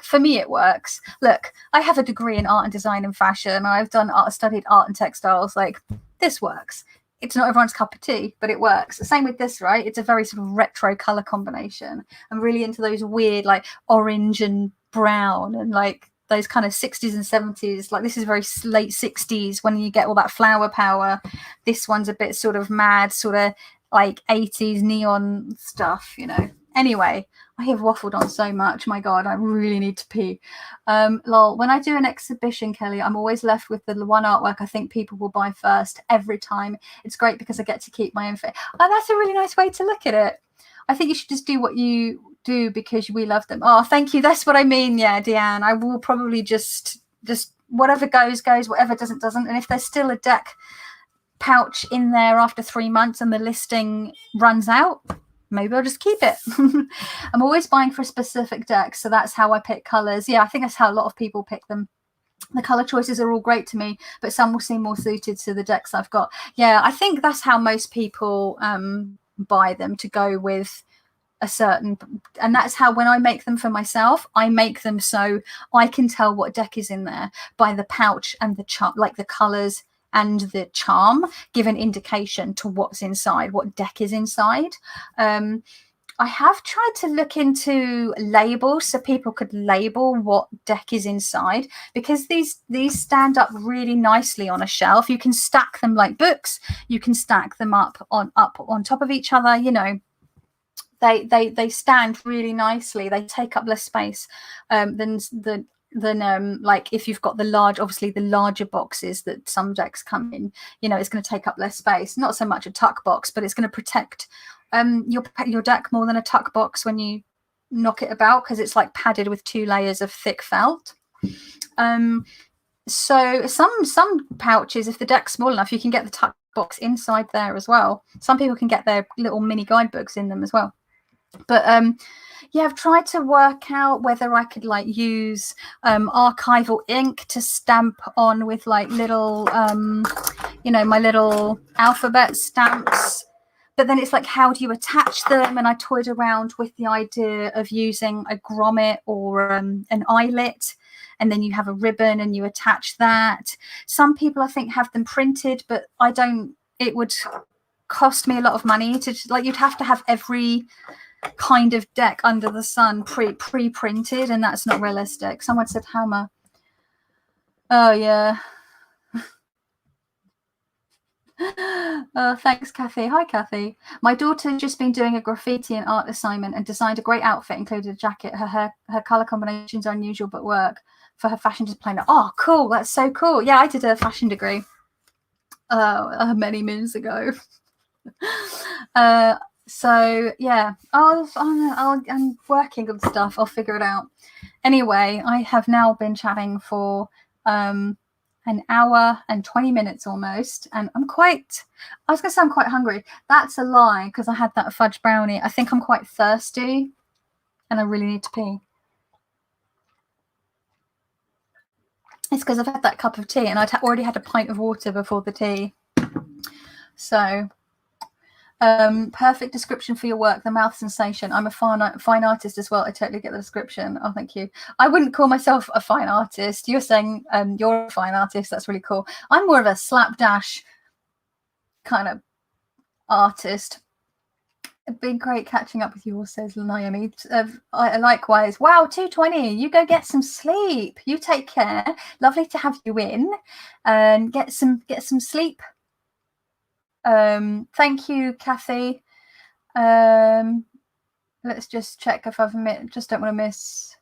for me, it works. Look, I have a degree in art and design and fashion. I've studied art and textiles. Like, this works. It's not everyone's cup of tea, but it works. The same with this, right? It's a very sort of retro color combination. I'm really into those weird, like orange and brown and like those kind of 60s and 70s. Like, this is very late 60s when you get all that flower power. This one's a bit sort of mad, sort of like 80s neon stuff, you know. Anyway, I have waffled on so much. My God, I really need to pee. Lol, when I do an exhibition, Kelly, I'm always left with the one artwork I think people will buy first every time. It's great because I get to keep my own fit. Oh, that's a really nice way to look at it. I think you should just do what you do because we love them. Oh, thank you. That's what I mean. Yeah, Deanne, I will probably just whatever goes, whatever doesn't. And if there's still a deck pouch in there after 3 months and the listing runs out, maybe I'll just keep it. I'm always buying for a specific deck, so that's how I pick colors. Yeah, I think that's how a lot of people pick them. The color choices are all great to me, but some will seem more suited to the decks I've got. Yeah, I think that's how most people buy them, to go with a certain, and that's how, when I make them for myself, I make them so I can tell what deck is in there by the pouch and the chart, like the colors and the charm give an indication to what's inside, what deck is inside. I have tried to look into labels so people could label what deck is inside, because these stand up really nicely on a shelf. You can stack them like books. You can stack them up on top of each other. You know, they stand really nicely. They take up less space than like if you've got the larger boxes that some decks come in, you know, it's going to take up less space. Not so much a tuck box, but it's going to protect your deck more than a tuck box when you knock it about, because it's like padded with 2 layers of thick felt. So some pouches, if the deck's small enough, you can get the tuck box inside there as well. Some people can get their little mini guidebooks in them as well. But yeah, I've tried to work out whether I could like use archival ink to stamp on with like little, you know, my little alphabet stamps. But then it's like, how do you attach them? And I toyed around with the idea of using a grommet or an eyelet, and then you have a ribbon and you attach that. Some people, I think, have them printed, but I don't. It would cost me a lot of money to, like, you'd have to have every kind of deck under the sun pre-printed, and that's not realistic. Someone said hammer. Oh yeah. Thanks, Kathy. Hi, Kathy. My daughter's just been doing a graffiti and art assignment and designed a great outfit, included a jacket. Her color combinations are unusual but work for her fashion display. Oh, cool. That's so cool. Yeah, I did a fashion degree many moons ago. So yeah, I'm working on stuff. I'll figure it out. Anyway, I have now been chatting for an hour and 20 minutes almost, and I was gonna say I'm quite hungry. That's a lie, because I had that fudge brownie. I think I'm quite thirsty and I really need to pee. It's because I've had that cup of tea and I'd already had a pint of water before the tea. So perfect description for your work, the mouth sensation. I'm a fine artist as well. I totally get the description. Oh, thank you. I wouldn't call myself a fine artist. You're saying you're a fine artist. That's really cool. I'm more of a slapdash kind of artist. It's been great catching up with you all, says Naomi. Likewise. Wow, 2:20. You go get some sleep. You take care. Lovely to have you in, and get some sleep. Thank you, Kathy. Let's just check if I've just don't want to miss.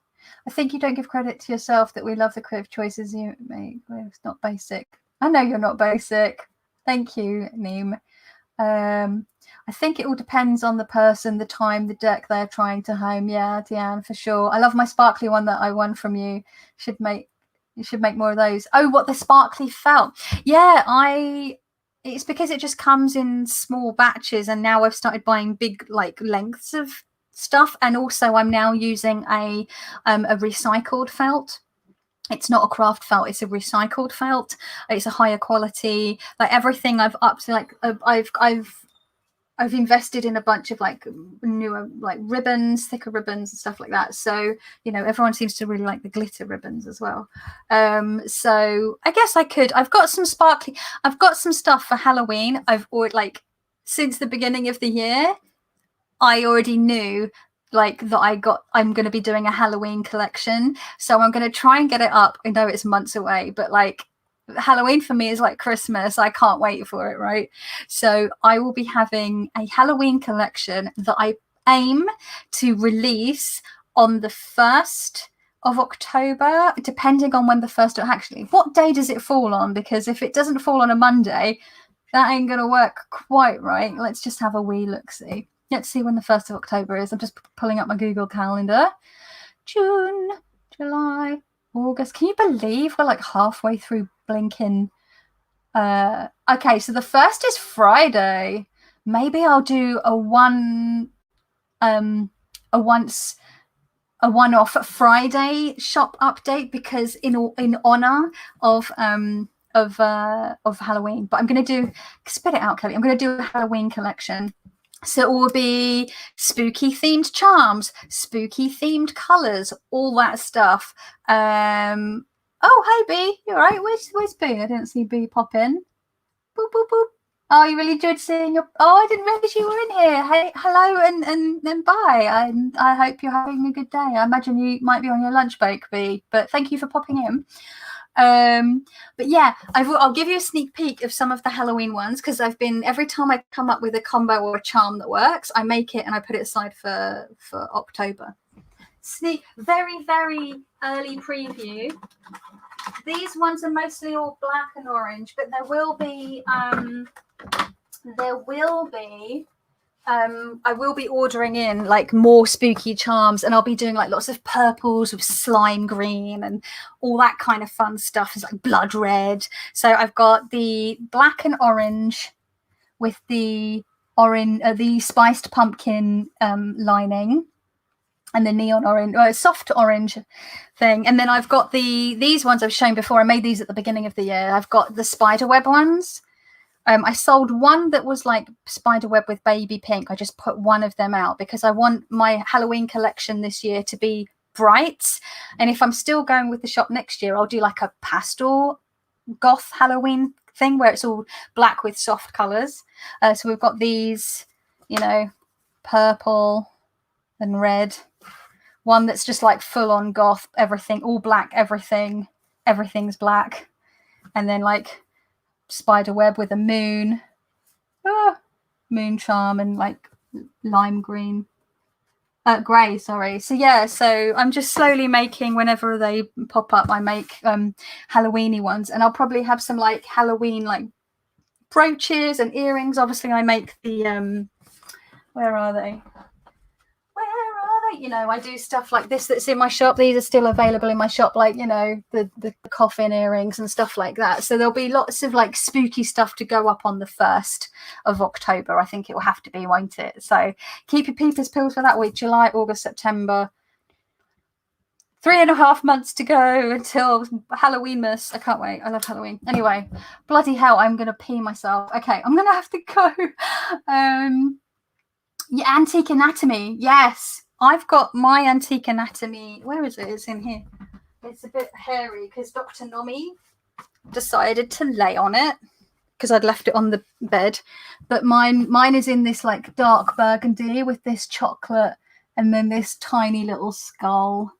I think you don't give credit to yourself that we love the creative choices you make. It's not basic. I know you're not basic. Thank you, Neem. I think it all depends on the person, the time, the deck they're trying to home. Yeah, Deanne, for sure. I love my sparkly one that I won from you. You should make more of those. Oh, what the sparkly felt. Yeah, it's because it just comes in small batches, and now I've started buying big lengths of stuff, and also I'm now using a recycled felt. It's not a craft felt, it's a recycled felt. It's a higher quality. Everything I've upped to I've invested in a bunch of newer ribbons, thicker ribbons and stuff like that. So, everyone seems to really like the glitter ribbons as well. So I guess I've got some stuff for Halloween. I've ordered since the beginning of the year. I already knew that I'm going to be doing a Halloween collection. So I'm going to try and get it up. I know it's months away, but Halloween for me is like Christmas. I can't wait for it, right? So I will be having a Halloween collection that I aim to release on the 1st of October, depending on when the first, actually, what day does it fall on? Because if it doesn't fall on a Monday, that ain't going to work quite right. Let's just have a wee look-see. Let's see when the 1st of October is. I'm just pulling up my Google Calendar. June, July, August. Can you believe we're halfway through blinking? Okay, so the 1st is Friday. Maybe I'll do a one-off Friday shop update, because in honor of Halloween. But I'm going to spit it out, Kelly. I'm going to do a Halloween collection. So it will be spooky themed charms, spooky themed colors, all that stuff. Oh, hey B, you all right? Where's B? I didn't see B pop in. Boop boop boop. Oh, you really enjoyed seeing your. Oh, I didn't realize you were in here. Hey, hello and bye. I hope you're having a good day. I imagine you might be on your lunch break, B. But thank you for popping in. But yeah, I'll give you a sneak peek of some of the Halloween ones, because every time I come up with a combo or a charm that works, I make it and I put it aside for October. Very, very early preview. These ones are mostly all black and orange, but there will be I will be ordering in more spooky charms, and I'll be doing lots of purples with slime green and all that kind of fun stuff. It's blood red. So I've got the black and orange with the spiced pumpkin lining, and the neon orange, soft orange thing. And then I've got these ones I've shown before. I made these at the beginning of the year. I've got the spiderweb ones. I sold one that was spiderweb with baby pink. I just put one of them out because I want my Halloween collection this year to be bright. And if I'm still going with the shop next year, I'll do a pastel goth Halloween thing where it's all black with soft colors. So we've got these, purple and red. One that's just full on goth, everything, all black, everything's black. And then spider web with a moon charm, and lime green, gray, sorry. So yeah, so I'm just slowly making, whenever they pop up, I make Halloweeny ones, and I'll probably have some Halloween brooches and earrings. Obviously, I make the where are they? You know, I do stuff like this that's in my shop. These are still available in my shop, like, you know, the coffin earrings and stuff like that. So there'll be lots of like spooky stuff to go up on the 1st of October. I think it will have to be, won't it? So keep your peepers peeled for that week. July, August, September. 3.5 months to go until Halloween-mas. I can't wait. I love Halloween. Anyway, bloody hell, I'm going to pee myself. Okay, I'm going to have to go. Yeah, Antique Anatomy. Yes. I've got my Antique Anatomy. Where is it? It's in here. It's a bit hairy because Dr. Nomi decided to lay on it because I'd left it on the bed. But mine is in this like dark burgundy with this chocolate and then this tiny little skull.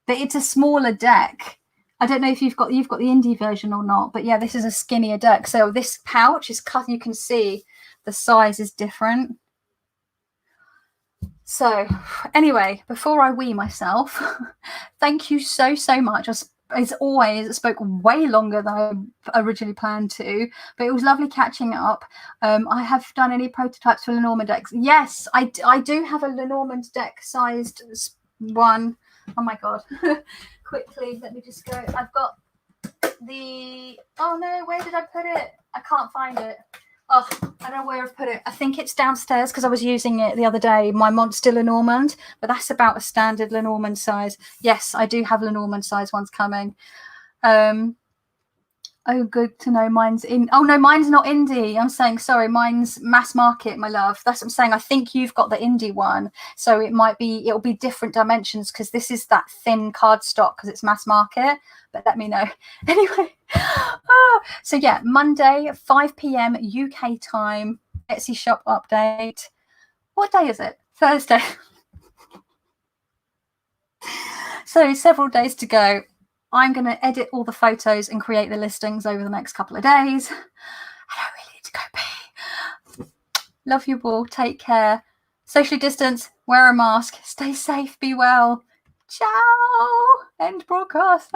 But it's a smaller deck. I don't know if you've got the indie version or not, but yeah, this is a skinnier deck. So this pouch is cut. You can see the size is different. So anyway, before I wee myself, thank you so much. As always, it spoke way longer than I originally planned to, but it was lovely catching up. I have done any prototypes for Lenormand decks. Yes, I do have a Lenormand deck sized one. Oh my God. Quickly, let me just go. I've got the, oh no, where did I put it? I can't find it. Oh, I don't know where I've put it. I think it's downstairs because I was using it the other day, my Monster Lenormand, but that's about a standard Lenormand size. Yes, I do have Lenormand size ones coming. Oh, good to know mine's in. Oh, no, mine's not indie. I'm saying, sorry, mine's mass market, my love. That's what I'm saying. I think you've got the indie one. So it'll be different dimensions because this is that thin cardstock because it's mass market. But let me know. Anyway. So yeah, Monday, 5 p.m. UK time, Etsy shop update. What day is it? Thursday. So several days to go. I'm going to edit all the photos and create the listings over the next couple of days. I really need to go pee. Love you all. Take care. Socially distance. Wear a mask. Stay safe. Be well. Ciao. End broadcast.